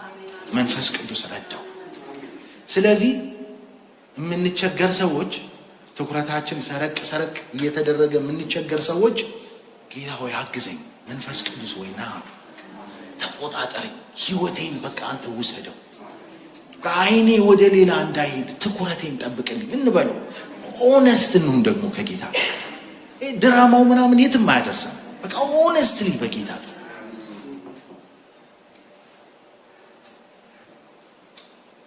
መንፈስ ቅዱስ ረዳው። ስለዚህ የምንቸገር ሰዎች ትኩረታችን ሰረቅ እየተደረገ የምንቸገር ሰዎች ጌታ ሆይ አግዘኝ፣ መንፈስ ቅዱስ ሆይ ና ተቆጣጠረኝ፣ ህይወቴን በቃ አንተ ውሰደው፣ ከአይኔ ወደ ሌላ እንዳይሄድ ትኩረቴን ጠብቅልኝ እንበለው። ኦነስት እንሁን ደግሞ ከጌታ ድራማው ምናምን የትም አያደርሰን። በቃ ኦነስትሊ በጌታ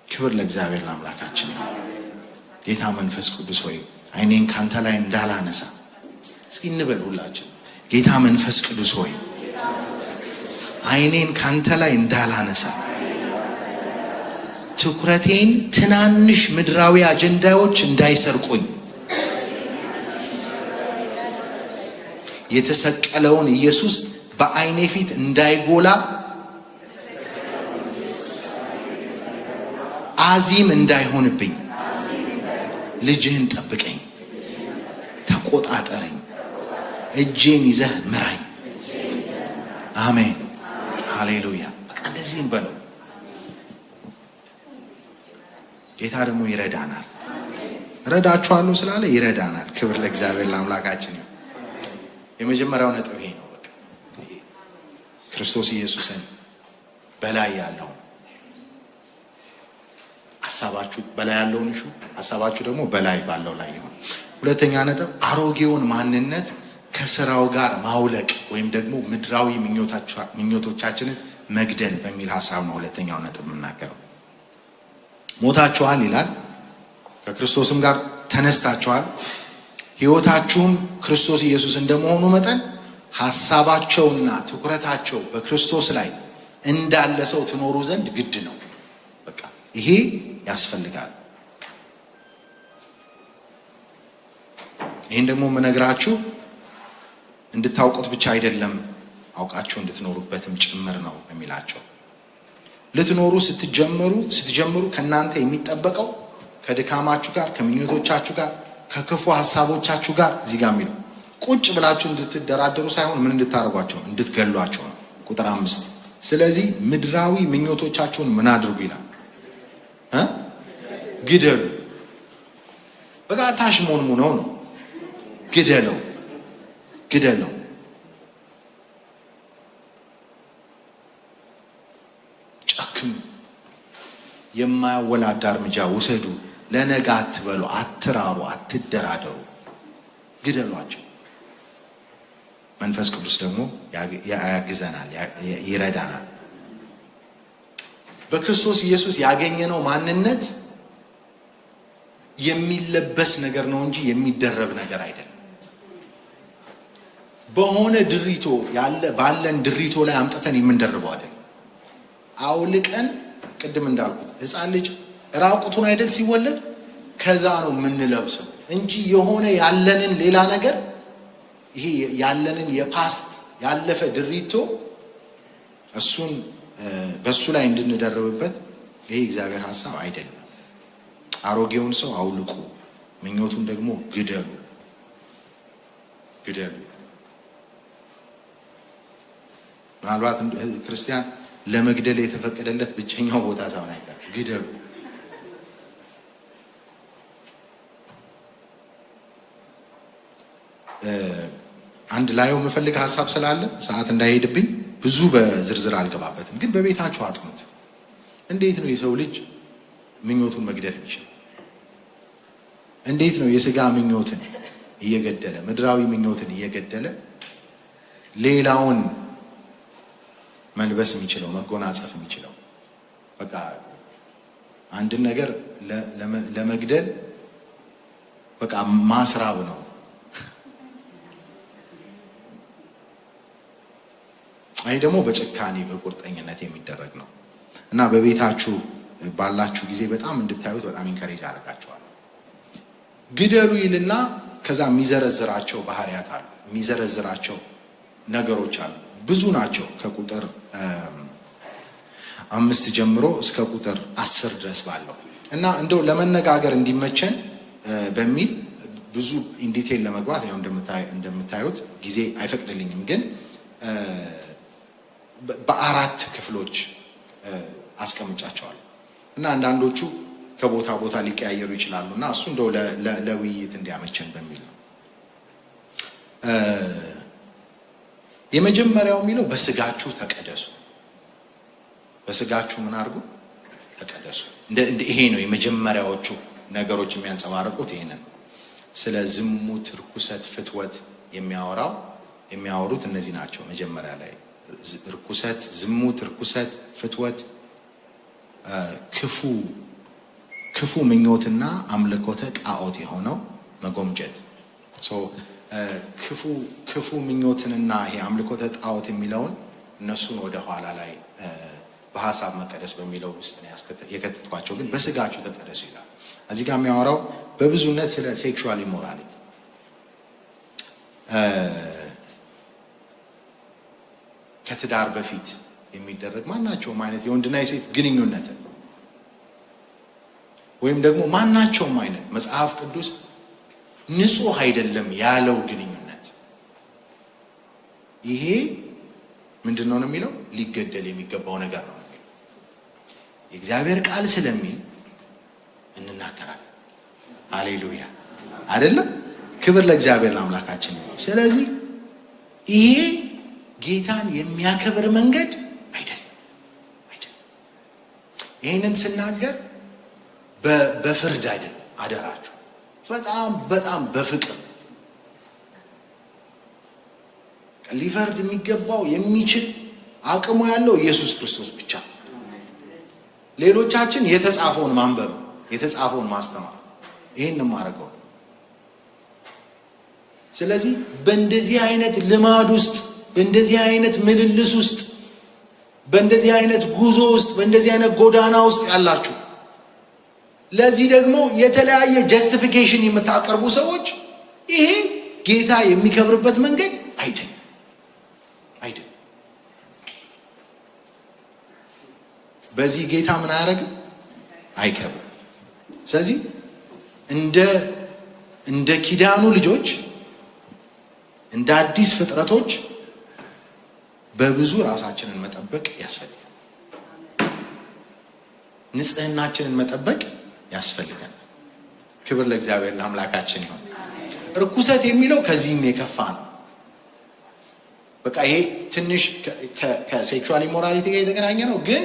ክብር ለእግዚአብሔር ለአምላካችን ይሁን። ጌታ መንፈስ ቅዱስ ሆይ አይኔን ካንተ ላይ እንዳላነሳ እስኪ እንበል ሁላችን። ጌታ መንፈስ ቅዱስ ሆይ አይኔን ካንተ ላይ እንዳላነሳ፣ ትኩረቴን ትናንሽ ምድራዊ አጀንዳዎች እንዳይሰርቁኝ፣ የተሰቀለውን ኢየሱስ በአይኔ ፊት እንዳይጎላ፣ አዚም እንዳይሆንብኝ ልጅህን ጠብቀኝ፣ ተቆጣጠረኝ፣ እጄን ይዘህ ምራኝ። አሜን ሃሌሉያ። በቃ እንደዚህ እንበለው። ጌታ ደግሞ ይረዳናል። ረዳችኋለሁ ስላለ ይረዳናል። ክብር ለእግዚአብሔር ለአምላካችን ይሁን። የመጀመሪያው ነጥብ ይሄ ነው። በቃ ክርስቶስ ኢየሱስን በላይ ያለው ሐሳባችሁ በላይ ያለውን እሹ፣ ሐሳባችሁ ደግሞ በላይ ባለው ላይ ይሁን። ሁለተኛ ነጥብ አሮጌውን ማንነት ከስራው ጋር ማውለቅ ወይም ደግሞ ምድራዊ ምኞቶቻችንን መግደል በሚል ሐሳብ ነው ሁለተኛው ነጥብ የምናገረው። ሞታችኋል ይላል፣ ከክርስቶስም ጋር ተነስታችኋል፣ ሕይወታችሁም ክርስቶስ ኢየሱስ እንደመሆኑ መጠን ሐሳባቸውና ትኩረታቸው በክርስቶስ ላይ እንዳለ ሰው ትኖሩ ዘንድ ግድ ነው። በቃ ይሄ ያስፈልጋል። ይህን ደግሞ የምነግራችሁ እንድታውቁት ብቻ አይደለም፣ አውቃችሁ እንድትኖሩበትም ጭምር ነው የሚላቸው። ልትኖሩ ስትጀምሩ ከእናንተ የሚጠበቀው ከድካማችሁ ጋር፣ ከምኞቶቻችሁ ጋር፣ ከክፉ ሐሳቦቻችሁ ጋር እዚህ ጋር የሚለው ቁጭ ብላችሁ እንድትደራደሩ ሳይሆን ምን እንድታደርጓቸው እንድትገሏቸው ነው። ቁጥር 5 ስለዚህ ምድራዊ ምኞቶቻችሁን ምን አድርጉ ይላል? ግደሉ። በቃ ታሽሞንሙነው ነው። ግደለው። ጨክኑ። የማያወላዳ እርምጃ ውሰዱ። ለነገ አትበሉ፣ አትራሩ፣ አትደራደሩ። ግደሏቸው። መንፈስ ቅዱስ ደግሞ ያግዘናል፣ ይረዳናል። በክርስቶስ ኢየሱስ ያገኘነው ማንነት የሚለበስ ነገር ነው እንጂ የሚደረብ ነገር አይደለም። በሆነ ድሪቶ ባለን ድሪቶ ላይ አምጥተን የምንደርበው አይደለም። አውልቀን ቅድም እንዳልኩት ሕፃን ልጅ ራቁቱን አይደል ሲወለድ፣ ከዛ ነው የምንለብሰው እንጂ የሆነ ያለንን ሌላ ነገር ይሄ ያለንን የፓስት ያለፈ ድሪቶ እሱን በሱ ላይ እንድንደርብበት ይሄ እግዚአብሔር ሐሳብ አይደለም። አሮጌውን ሰው አውልቁ፣ ምኞቱን ደግሞ ግደሉ። ምናልባት ክርስቲያን ለመግደል የተፈቀደለት ብቸኛው ቦታ ሳይሆን አይቀርም። ግደሉ። አንድ ላየው የምፈልግ ሐሳብ ስላለ ሰዓት እንዳይሄድብኝ ብዙ በዝርዝር አልገባበትም፣ ግን በቤታችሁ አጥኑት። እንዴት ነው የሰው ልጅ ምኞቱን መግደል የሚችል? እንዴት ነው የሥጋ ምኞትን እየገደለ ምድራዊ ምኞትን እየገደለ ሌላውን መልበስ የሚችለው መጎናጸፍ የሚችለው? በቃ አንድን ነገር ለመግደል በቃ ማስራብ ነው። አይ ደግሞ በጭካኔ በቁርጠኝነት የሚደረግ ነው እና በቤታችሁ ባላችሁ ጊዜ በጣም እንድታዩት በጣም ኢንከሬጅ አደርጋችኋለሁ። ግደሉ ይልና ከዛ የሚዘረዝራቸው ባህሪያት አሉ፣ የሚዘረዝራቸው ነገሮች አሉ። ብዙ ናቸው። ከቁጥር 5 ጀምሮ እስከ ቁጥር 10 ድረስ ባለው እና እንደው ለመነጋገር እንዲመቸን በሚል ብዙ ኢንዲቴል ለመግባት ያው እንደምታዩት ጊዜ አይፈቅድልኝም። ግን በአራት ክፍሎች አስቀምጫቸዋለሁ እና አንዳንዶቹ ከቦታ ቦታ ሊቀያየሩ ይችላሉ እና እሱ እንደው ለውይይት እንዲያመቸን በሚል ነው። የመጀመሪያው የሚለው በስጋችሁ ተቀደሱ። በስጋችሁ ምን አድርጉ? ተቀደሱ። ይሄ ነው የመጀመሪያዎቹ ነገሮች የሚያንጸባርቁት ይሄንን። ስለ ዝሙት፣ ርኩሰት፣ ፍትወት የሚያወሩት እነዚህ ናቸው። መጀመሪያ ላይ ርኩሰት፣ ዝሙት፣ ርኩሰት፣ ፍትወት፣ ክፉ ምኞትና አምልኮተ ጣዖት የሆነው መጎምጀት። ክፉ ምኞትንና ይሄ አምልኮተ ጣዖት የሚለውን እነሱን ወደ ኋላ ላይ በሐሳብ መቀደስ በሚለው ውስጥ ነው የከተትኳቸው። ግን በስጋችሁ ተቀደሱ ይላል። እዚህ ጋር የሚያወራው በብዙነት ስለ ሴክሹዋል ኢሞራሊቲ ከትዳር በፊት የሚደረግ ማናቸውም አይነት የወንድና የሴት ግንኙነትን ወይም ደግሞ ማናቸውም አይነት መጽሐፍ ቅዱስ ንጹህ አይደለም ያለው ግንኙነት ይሄ ምንድነው ነው የሚለው? ሊገደል የሚገባው ነገር ነው። የእግዚአብሔር ቃል ስለሚል እንናገራለን። ሃሌሉያ አይደለም? ክብር ለእግዚአብሔር ለአምላካችን። ስለዚህ ይሄ ጌታን የሚያከብር መንገድ አይደለም። ይህንን ስናገር በፍርድ አይደለም፣ አደራችሁ። በጣም በፍቅር ሊፈርድ የሚገባው የሚችል አቅሙ ያለው ኢየሱስ ክርስቶስ ብቻ። ሌሎቻችን የተጻፈውን ማንበብ፣ የተጻፈውን ማስተማር፣ ይሄን ማድረገው። ስለዚህ በእንደዚህ አይነት ልማድ ውስጥ፣ በእንደዚህ አይነት ምልልስ ውስጥ፣ በእንደዚህ አይነት ጉዞ ውስጥ፣ በእንደዚህ አይነት ጎዳና ውስጥ ያላችሁ ለዚህ ደግሞ የተለያየ ጀስቲፊኬሽን የምታቀርቡ ሰዎች ይሄ ጌታ የሚከብርበት መንገድ አይደለም። በዚህ ጌታ ምን አያደርግም? አይከብርም። ስለዚህ እንደ ኪዳኑ ልጆች፣ እንደ አዲስ ፍጥረቶች በብዙ ራሳችንን መጠበቅ ያስፈልጋል። ንጽህናችንን መጠበቅ ያስፈልጋል። ክብር ለእግዚአብሔር ለአምላካችን ይሁን። ርኩሰት የሚለው ከዚህም የከፋ ነው። በቃ ይሄ ትንሽ ከሴክሹዋል ኢሞራሊቲ ጋር የተገናኘ ነው፣ ግን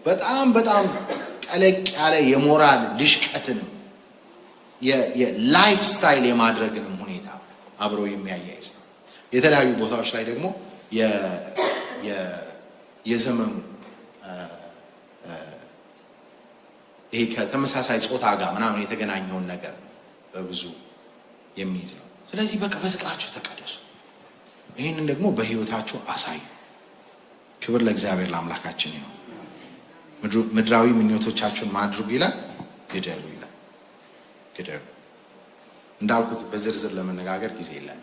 በጣም ጠለቅ ያለ የሞራል ልሽቀትን የላይፍ ስታይል የማድረግንም ሁኔታ አብሮ የሚያያይዝ ነው። የተለያዩ ቦታዎች ላይ ደግሞ የዘመኑ ይሄ ከተመሳሳይ ጾታ ጋር ምናምን የተገናኘውን ነገር በብዙ የሚይዝ ነው። ስለዚህ በቃ በስጋችሁ ተቀደሱ። ይህንን ደግሞ በህይወታችሁ አሳዩ። ክብር ለእግዚአብሔር ለአምላካችን ይሁን። ምድራዊ ምኞቶቻችሁን ማድረጉ ይላል፣ ግደሉ ይላል። ግደሉ እንዳልኩት በዝርዝር ለመነጋገር ጊዜ የለም።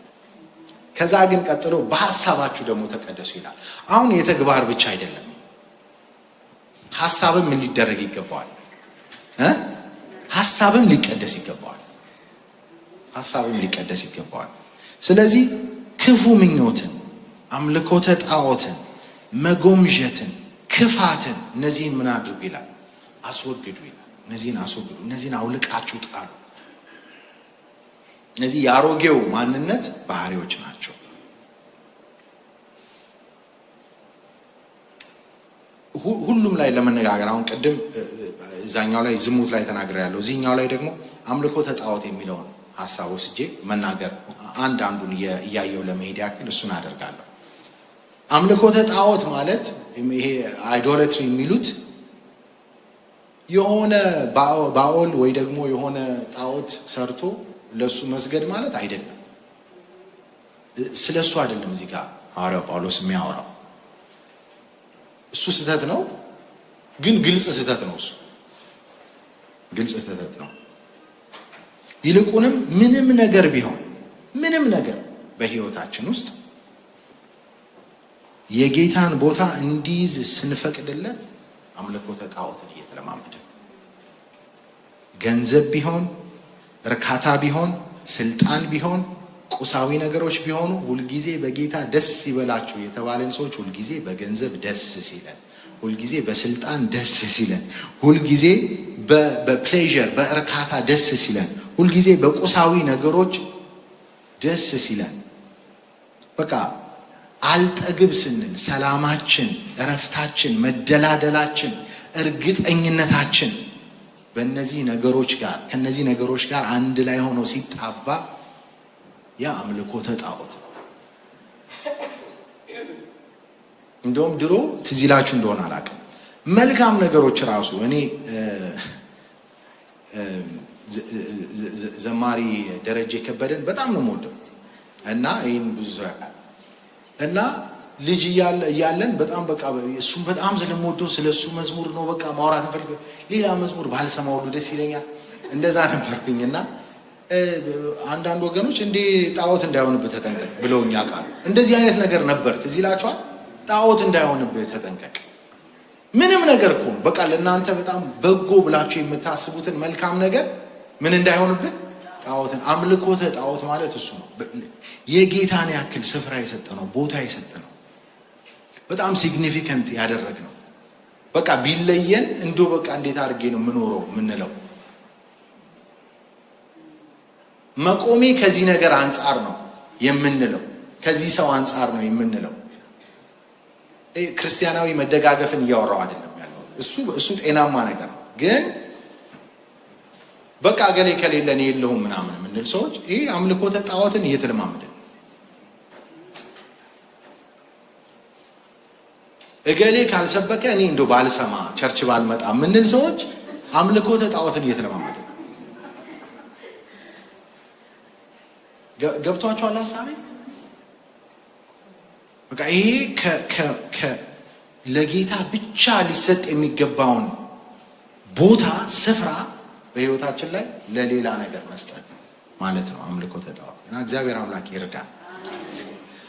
ከዛ ግን ቀጥሎ በሐሳባችሁ ደግሞ ተቀደሱ ይላል። አሁን የተግባር ብቻ አይደለም፣ ሐሳብም ምን ሊደረግ ይገባዋል? ሐሳብም ሊቀደስ ይገባዋል። ሐሳብም ሊቀደስ ይገባዋል። ስለዚህ ክፉ ምኞትን፣ አምልኮተ ጣዖትን፣ መጎምጀትን፣ ክፋትን እነዚህን ምን አድርጉ ይላል? አስወግዱ ይላል። እነዚህን አስወግዱ፣ እነዚህን አውልቃችሁ ጣሉ። እነዚህ የአሮጌው ማንነት ባህሪዎች ናቸው። ሁሉም ላይ ለመነጋገር አሁን ቅድም እዛኛው ላይ ዝሙት ላይ ተናግሬያለሁ። እዚህኛው ላይ ደግሞ አምልኮተ ጣዖት የሚለውን ሐሳብ ወስጄ መናገር አንዱን እያየው ለመሄድ ያክል እሱን አደርጋለሁ። አምልኮተ ጣዖት ማለት ይሄ አይዶላትሪ የሚሉት የሆነ ባኦል ወይ ደግሞ የሆነ ጣዖት ሰርቶ ለሱ መስገድ ማለት አይደለም። ስለሱ አይደለም እዚህ ጋር ሐዋርያው ጳውሎስ የሚያወራው። እሱ ስህተት ነው፣ ግን ግልጽ ስህተት ነው። እሱ ግልጽ ስህተት ነው። ይልቁንም ምንም ነገር ቢሆን ምንም ነገር በህይወታችን ውስጥ የጌታን ቦታ እንዲይዝ ስንፈቅድለት አምልኮተ ጣዖትን እየተለማመደ ገንዘብ ቢሆን፣ እርካታ ቢሆን፣ ስልጣን ቢሆን፣ ቁሳዊ ነገሮች ቢሆኑ ሁልጊዜ በጌታ ደስ ይበላችሁ የተባለን ሰዎች ሁልጊዜ በገንዘብ ደስ ሲለን፣ ሁልጊዜ በስልጣን ደስ ሲለን፣ ሁልጊዜ በፕሌዠር በእርካታ ደስ ሲለን፣ ሁልጊዜ በቁሳዊ ነገሮች ደስ ሲለን፣ በቃ አልጠግብ ስንል ሰላማችን፣ እረፍታችን፣ መደላደላችን፣ እርግጠኝነታችን በእነዚህ ነገሮች ጋር ከነዚህ ነገሮች ጋር አንድ ላይ ሆኖ ሲጣባ ያ አምልኮተ ጣዖት። እንደውም ድሮ ትዝ ይላችሁ እንደሆነ አላውቅም፣ መልካም ነገሮች ራሱ እኔ ዘማሪ ደረጀ ከበደን በጣም ነው የምወደው እና ይህን ብዙ ሰው ያውቃል እና ልጅ እያለን በጣም በቃ እሱም በጣም ስለምወደው ስለሱ መዝሙር ነው በቃ ማውራት እንፈልግ፣ ሌላ መዝሙር ባልሰማ ሁሉ ደስ ይለኛል። እንደዛ ነበርኩኝ እና አንዳንድ ወገኖች እንዴ ጣዖት እንዳይሆንብህ ተጠንቀቅ ብለውኝ ያውቃሉ። እንደዚህ አይነት ነገር ነበር። ትዝ ይላችኋል? ጣዖት እንዳይሆንብህ ተጠንቀቅ። ምንም ነገር እኮ በቃ ለእናንተ በጣም በጎ ብላችሁ የምታስቡትን መልካም ነገር ምን እንዳይሆንብህ ጣዖትን። አምልኮተ ጣዖት ማለት እሱ ነው። የጌታን ያክል ስፍራ የሰጠ ነው፣ ቦታ የሰጠ ነው፣ በጣም ሲግኒፊካንት ያደረግ ነው። በቃ ቢለየን እንዶ በቃ እንዴት አድርጌ ነው የምኖረው ምንለው። መቆሜ ከዚህ ነገር አንጻር ነው የምንለው፣ ከዚህ ሰው አንጻር ነው የምንለው። ክርስቲያናዊ መደጋገፍን እያወራው አይደለም ያለው። እሱ ጤናማ ነገር ነው። ግን በቃ ገሌ ከሌለ እኔ የለሁም ምናምን የምንል ሰዎች ይሄ አምልኮተ ጣዖትን እየተለማመድን፣ እገሌ ካልሰበከ እኔ እንደው ባልሰማ ቸርች ባልመጣ የምንል ሰዎች አምልኮተ ጣዖትን እየተለማመድን። ገብቷችኋል ሀሳቤ? በቃ ይሄ ለጌታ ብቻ ሊሰጥ የሚገባውን ቦታ ስፍራ በህይወታችን ላይ ለሌላ ነገር መስጠት ማለት ነው አምልኮተ ጣዖት። እና እግዚአብሔር አምላክ ይርዳን።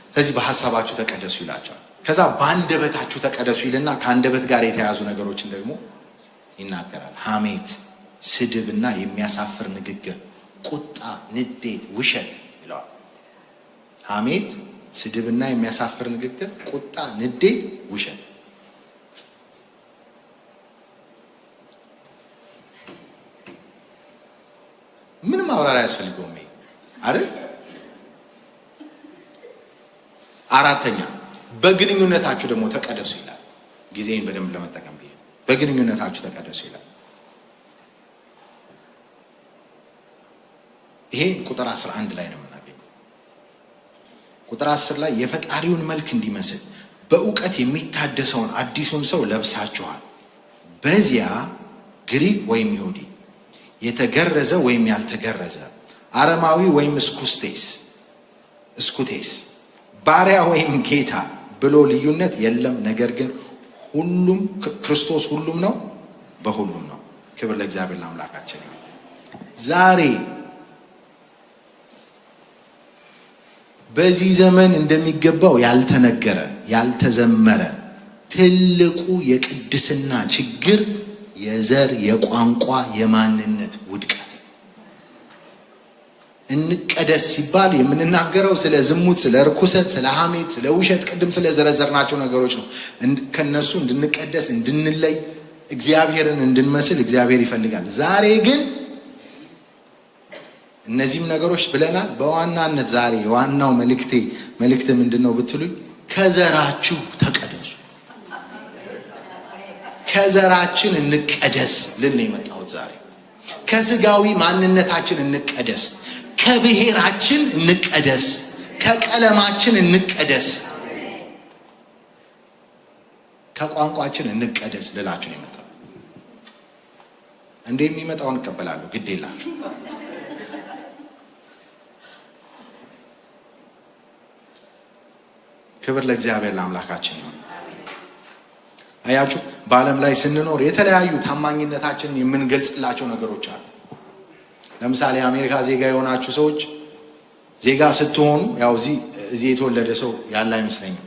ስለዚህ በሐሳባችሁ ተቀደሱ ይላቸዋል። ከዛ በአንደበታችሁ ተቀደሱ ይልና ከአንደበት ጋር የተያዙ ነገሮችን ደግሞ ይናገራል። ሐሜት፣ ስድብና የሚያሳፍር ንግግር፣ ቁጣ፣ ንዴት፣ ውሸት ይለዋል። ሐሜት፣ ስድብና የሚያሳፍር ንግግር፣ ቁጣ፣ ንዴት፣ ውሸት። ምንም ማብራሪያ አያስፈልገውም አይደል? አራተኛ በግንኙነታችሁ ደግሞ ተቀደሱ ይላል። ጊዜን በደንብ ለመጠቀም ብዬ በግንኙነታችሁ ተቀደሱ ይላል። ይሄ ቁጥር 11 ላይ ነው የምናገኘው። ቁጥር 10 ላይ የፈጣሪውን መልክ እንዲመስል በእውቀት የሚታደሰውን አዲሱን ሰው ለብሳችኋል። በዚያ ግሪክ ወይም ይሁዲ፣ የተገረዘ ወይም ያልተገረዘ፣ አረማዊ ወይም እስኩቴስ፣ ባሪያ ወይም ጌታ ብሎ ልዩነት የለም። ነገር ግን ሁሉም ክርስቶስ ሁሉም ነው፣ በሁሉም ነው። ክብር ለእግዚአብሔር ለአምላካችን። ዛሬ በዚህ ዘመን እንደሚገባው ያልተነገረ ያልተዘመረ ትልቁ የቅድስና ችግር የዘር፣ የቋንቋ፣ የማንነት ውድቀት። እንቀደስ ሲባል የምንናገረው ስለ ዝሙት፣ ስለ ርኩሰት፣ ስለ ሐሜት፣ ስለ ውሸት፣ ቅድም ስለ ዘረዘርናቸው ነገሮች ነው። ከነሱ እንድንቀደስ፣ እንድንለይ፣ እግዚአብሔርን እንድንመስል እግዚአብሔር ይፈልጋል። ዛሬ ግን እነዚህም ነገሮች ብለናል። በዋናነት ዛሬ የዋናው መልእክት ምንድን ነው ብትሉኝ፣ ከዘራችሁ ተቀደሱ። ከዘራችን እንቀደስ ልን ነው የመጣሁት ዛሬ። ከስጋዊ ማንነታችን እንቀደስ፣ ከብሔራችን እንቀደስ፣ ከቀለማችን እንቀደስ፣ ከቋንቋችን እንቀደስ ልላችሁ ነው የመጣሁት። እንዴ የሚመጣውን እቀበላለሁ፣ ግድ የላችሁ። ክብር ለእግዚአብሔር ለአምላካችን ነው። አያችሁ፣ በዓለም ላይ ስንኖር የተለያዩ ታማኝነታችንን የምንገልጽላቸው ነገሮች አሉ። ለምሳሌ የአሜሪካ ዜጋ የሆናችሁ ሰዎች ዜጋ ስትሆኑ ያው እዚህ የተወለደ ሰው ያለ አይመስለኝም።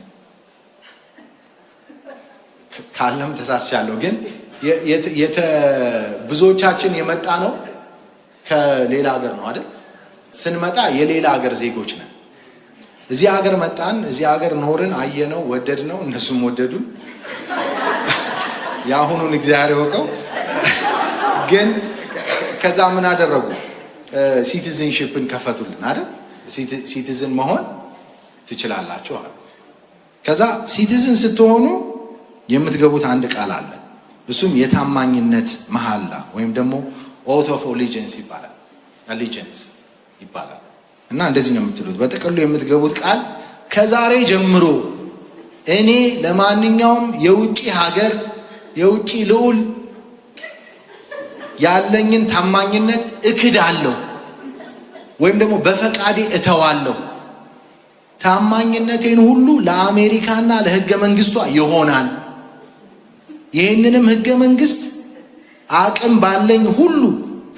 ካለም ተሳስቻለሁ። ግን ብዙዎቻችን የመጣ ነው ከሌላ ሀገር ነው አይደል? ስንመጣ የሌላ ሀገር ዜጎች ነን። እዚህ ሀገር መጣን፣ እዚህ ሀገር ኖርን፣ አየነው፣ ወደድነው፣ እነሱም ወደዱን። የአሁኑን እግዚአብሔር ያወቀው። ግን ከዛ ምን አደረጉ? ሲቲዝንሺፕን ከፈቱልን አይደል? ሲቲዝን መሆን ትችላላችሁ አለ። ከዛ ሲቲዝን ስትሆኑ የምትገቡት አንድ ቃል አለ። እሱም የታማኝነት መሐላ ወይም ደግሞ ኦት ኦፍ ኦሊጀንስ ይባላል። አሊጀንስ ይባላል። እና እንደዚህ ነው የምትሉት። በጥቅሉ የምትገቡት ቃል ከዛሬ ጀምሮ እኔ ለማንኛውም የውጪ ሀገር የውጪ ልዑል ያለኝን ታማኝነት እክዳለሁ ወይም ደግሞ በፈቃዴ እተዋለሁ። ታማኝነቴን ሁሉ ለአሜሪካና ለሕገ መንግስቷ ይሆናል። ይህንንም ሕገ መንግስት አቅም ባለኝ ሁሉ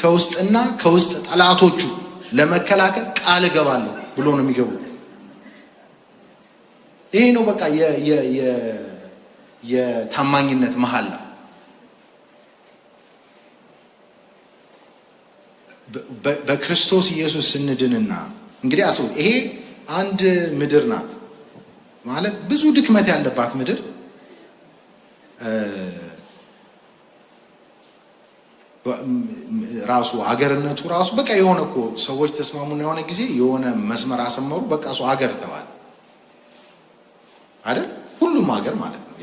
ከውስጥና ከውስጥ ጠላቶቹ ለመከላከል ቃል እገባለሁ ብሎ ነው የሚገቡ። ይሄ ነው በቃ የታማኝነት መሐላ። በክርስቶስ ኢየሱስ ስንድንና እንግዲህ አስቡ፣ ይሄ አንድ ምድር ናት ማለት ብዙ ድክመት ያለባት ምድር ራሱ ሀገርነቱ ራሱ በቃ የሆነ እኮ ሰዎች ተስማሙና የሆነ ጊዜ የሆነ መስመር አሰመሩ። በቃ እሱ ሀገር ተባለ አይደል? ሁሉም ሀገር ማለት ነው፣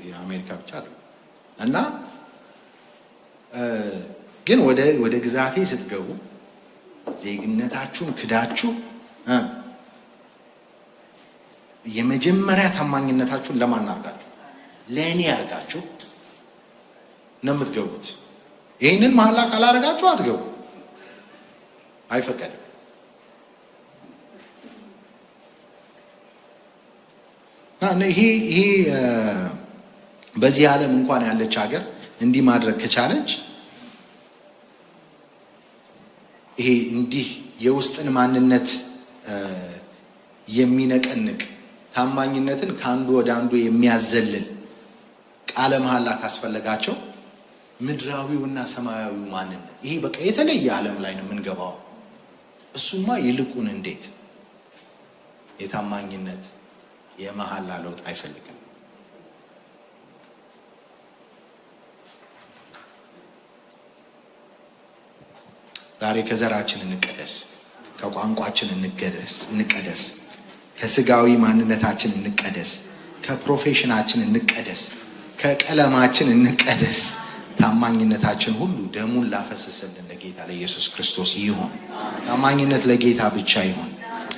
የአሜሪካ ብቻ አይደል። እና ግን ወደ ግዛቴ ስትገቡ ዜግነታችሁን ክዳችሁ የመጀመሪያ ታማኝነታችሁን ለማን አድርጋችሁ? ለእኔ አድርጋችሁ ነው የምትገቡት። ይህንን መሐላ ካላደረጋችሁ አትገቡ፣ አይፈቀድም። ይሄ በዚህ ዓለም እንኳን ያለች ሀገር እንዲህ ማድረግ ከቻለች ይሄ እንዲህ የውስጥን ማንነት የሚነቀንቅ ታማኝነትን ከአንዱ ወደ አንዱ የሚያዘልል ቃለ መሐላ ካስፈለጋቸው ምድራዊውና ሰማያዊው ማንነት ይሄ በቃ የተለየ ዓለም ላይ ነው የምንገባው። እሱማ ይልቁን እንዴት የታማኝነት የመሐላ ለውጥ አይፈልግም። ዛሬ ከዘራችን እንቀደስ፣ ከቋንቋችን እንቀደስ፣ ከስጋዊ ማንነታችን እንቀደስ፣ ከፕሮፌሽናችን እንቀደስ፣ ከቀለማችን እንቀደስ። ታማኝነታችን ሁሉ ደሙን ላፈሰሰልን ለጌታ ለኢየሱስ ክርስቶስ ይሁን። ታማኝነት ለጌታ ብቻ ይሁን።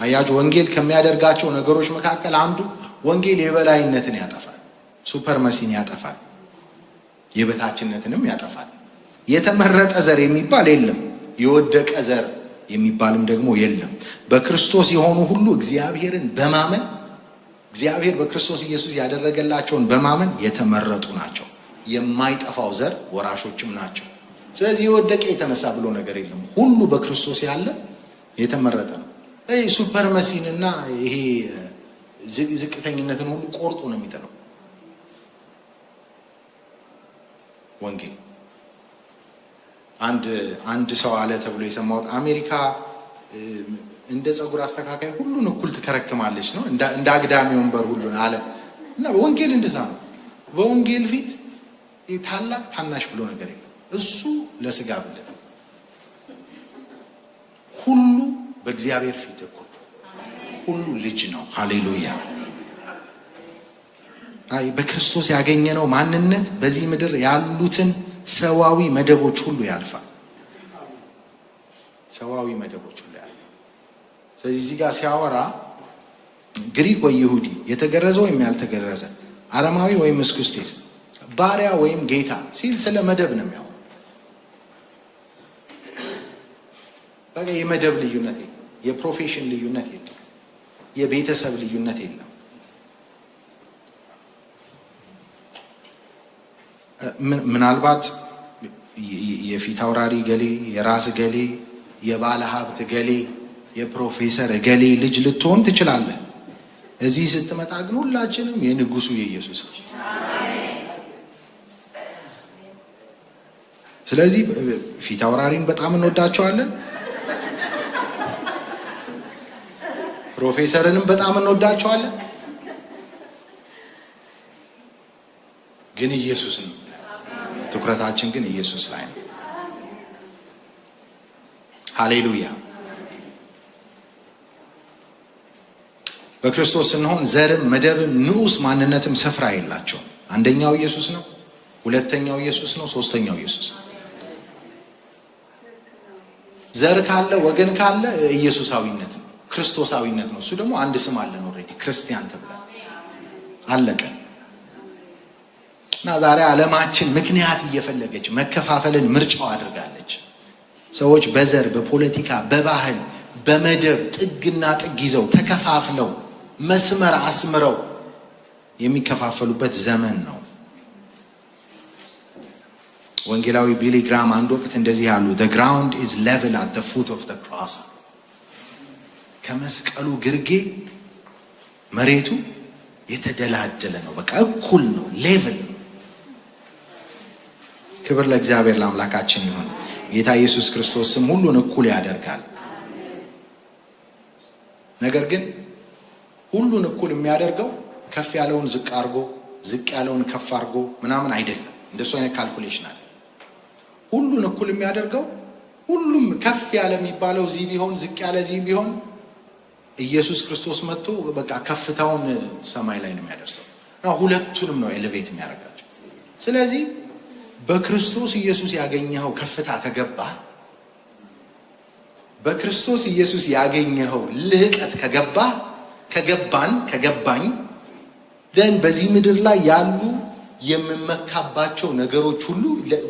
አያችሁ፣ ወንጌል ከሚያደርጋቸው ነገሮች መካከል አንዱ ወንጌል የበላይነትን ያጠፋል፣ ሱፐርመሲን ያጠፋል፣ የበታችነትንም ያጠፋል። የተመረጠ ዘር የሚባል የለም፣ የወደቀ ዘር የሚባልም ደግሞ የለም። በክርስቶስ የሆኑ ሁሉ እግዚአብሔርን በማመን እግዚአብሔር በክርስቶስ ኢየሱስ ያደረገላቸውን በማመን የተመረጡ ናቸው። የማይጠፋው ዘር ወራሾችም ናቸው። ስለዚህ የወደቀ የተነሳ ብሎ ነገር የለም። ሁሉ በክርስቶስ ያለ የተመረጠ ነው። ሱፐርመሲንና ይሄ ዝቅተኝነትን ሁሉ ቆርጦ ነው የሚጥለው ወንጌል። አንድ ሰው አለ ተብሎ የሰማሁት አሜሪካ እንደ ፀጉር አስተካካይ ሁሉን እኩል ትከረክማለች ነው፣ እንደ አግዳሚ ወንበር ሁሉን አለ። እና ወንጌል እንደዛ ነው። በወንጌል ፊት ታላቅ ታናሽ ብሎ ነገር የለም። እሱ ለስጋ ብለት ሁሉ በእግዚአብሔር ፊት እኩል፣ ሁሉ ልጅ ነው። ሃሌሉያ። በክርስቶስ ያገኘነው ማንነት በዚህ ምድር ያሉትን ሰዋዊ መደቦች ሁሉ ያልፋል። ሰዋዊ መደቦች ሁሉ ያልፋል። ስለዚህ እዚህ ጋር ሲያወራ ግሪክ ወይ ይሁዲ፣ የተገረዘ ወይም ያልተገረዘ፣ አረማዊ ወይም እስኩስቴስ፣ ባሪያ ወይም ጌታ ሲል ስለ መደብ ነው የሚያወራው። በቃ የመደብ ልዩነት የለም፣ የፕሮፌሽን ልዩነት የለም፣ የቤተሰብ ልዩነት የለም። ምናልባት የፊት አውራሪ ገሌ፣ የራስ ገሌ፣ የባለ ሀብት ገሌ፣ የፕሮፌሰር ገሌ ልጅ ልትሆን ትችላለህ። እዚህ ስትመጣ ግን ሁላችንም የንጉሱ የኢየሱስ ልጅ። ስለዚህ ፊት አውራሪን በጣም እንወዳቸዋለን፣ ፕሮፌሰርንም በጣም እንወዳቸዋለን። ግን ኢየሱስ ነው ትኩረታችን ግን ኢየሱስ ላይ ነው። ሃሌሉያ። በክርስቶስ ስንሆን ዘርም መደብም ንዑስ ማንነትም ስፍራ የላቸውም። አንደኛው ኢየሱስ ነው፣ ሁለተኛው ኢየሱስ ነው፣ ሶስተኛው ኢየሱስ ነው። ዘር ካለ ወገን ካለ ኢየሱሳዊነት ነው፣ ክርስቶሳዊነት ነው። እሱ ደግሞ አንድ ስም አለን ኦልሬዲ ክርስቲያን ተብሏል። አለቀ። እና ዛሬ ዓለማችን ምክንያት እየፈለገች መከፋፈልን ምርጫው አድርጋለች። ሰዎች በዘር፣ በፖለቲካ፣ በባህል፣ በመደብ ጥግና ጥግ ይዘው ተከፋፍለው መስመር አስምረው የሚከፋፈሉበት ዘመን ነው። ወንጌላዊ ቢሊ ግራም አንድ ወቅት እንደዚህ ያሉ the ground is level at the foot of the cross። ከመስቀሉ ግርጌ መሬቱ የተደላደለ ነው። በቃ እኩል ነው፣ ሌቭል ነው። ክብር ለእግዚአብሔር ለአምላካችን ይሁን። ጌታ ኢየሱስ ክርስቶስም ሁሉን እኩል ያደርጋል። ነገር ግን ሁሉን እኩል የሚያደርገው ከፍ ያለውን ዝቅ አድርጎ ዝቅ ያለውን ከፍ አድርጎ ምናምን አይደለም። እንደሱ አይነት ካልኩሌሽን አለ። ሁሉን እኩል የሚያደርገው ሁሉም ከፍ ያለ የሚባለው እዚህ ቢሆን ዝቅ ያለ እዚህ ቢሆን ኢየሱስ ክርስቶስ መጥቶ በቃ ከፍታውን ሰማይ ላይ ነው የሚያደርሰው እና ሁለቱንም ነው ኤሌቬት የሚያደርጋቸው። ስለዚህ በክርስቶስ ኢየሱስ ያገኘኸው ከፍታ ከገባ፣ በክርስቶስ ኢየሱስ ያገኘኸው ልህቀት ከገባኝ ደን በዚህ ምድር ላይ ያሉ የምመካባቸው ነገሮች ሁሉ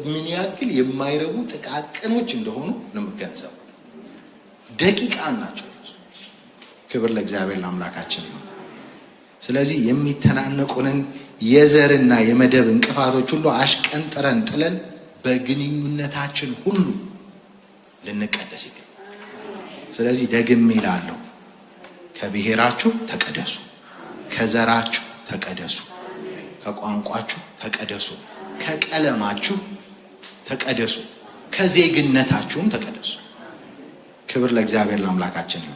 ምን ያክል የማይረቡ ጥቃቅኖች እንደሆኑ ነው የምገነዘበው። ደቂቃ ናቸው። ክብር ለእግዚአብሔር ለአምላካችን ነው። ስለዚህ የሚተናነቁንን የዘርና የመደብ እንቅፋቶች ሁሉ አሽቀንጥረን ጥለን በግንኙነታችን ሁሉ ልንቀደስ ይገባል። ስለዚህ ደግሜ እላለሁ፣ ከብሔራችሁ ተቀደሱ፣ ከዘራችሁ ተቀደሱ፣ ከቋንቋችሁ ተቀደሱ፣ ከቀለማችሁ ተቀደሱ፣ ከዜግነታችሁም ተቀደሱ። ክብር ለእግዚአብሔር ለአምላካችን ነው።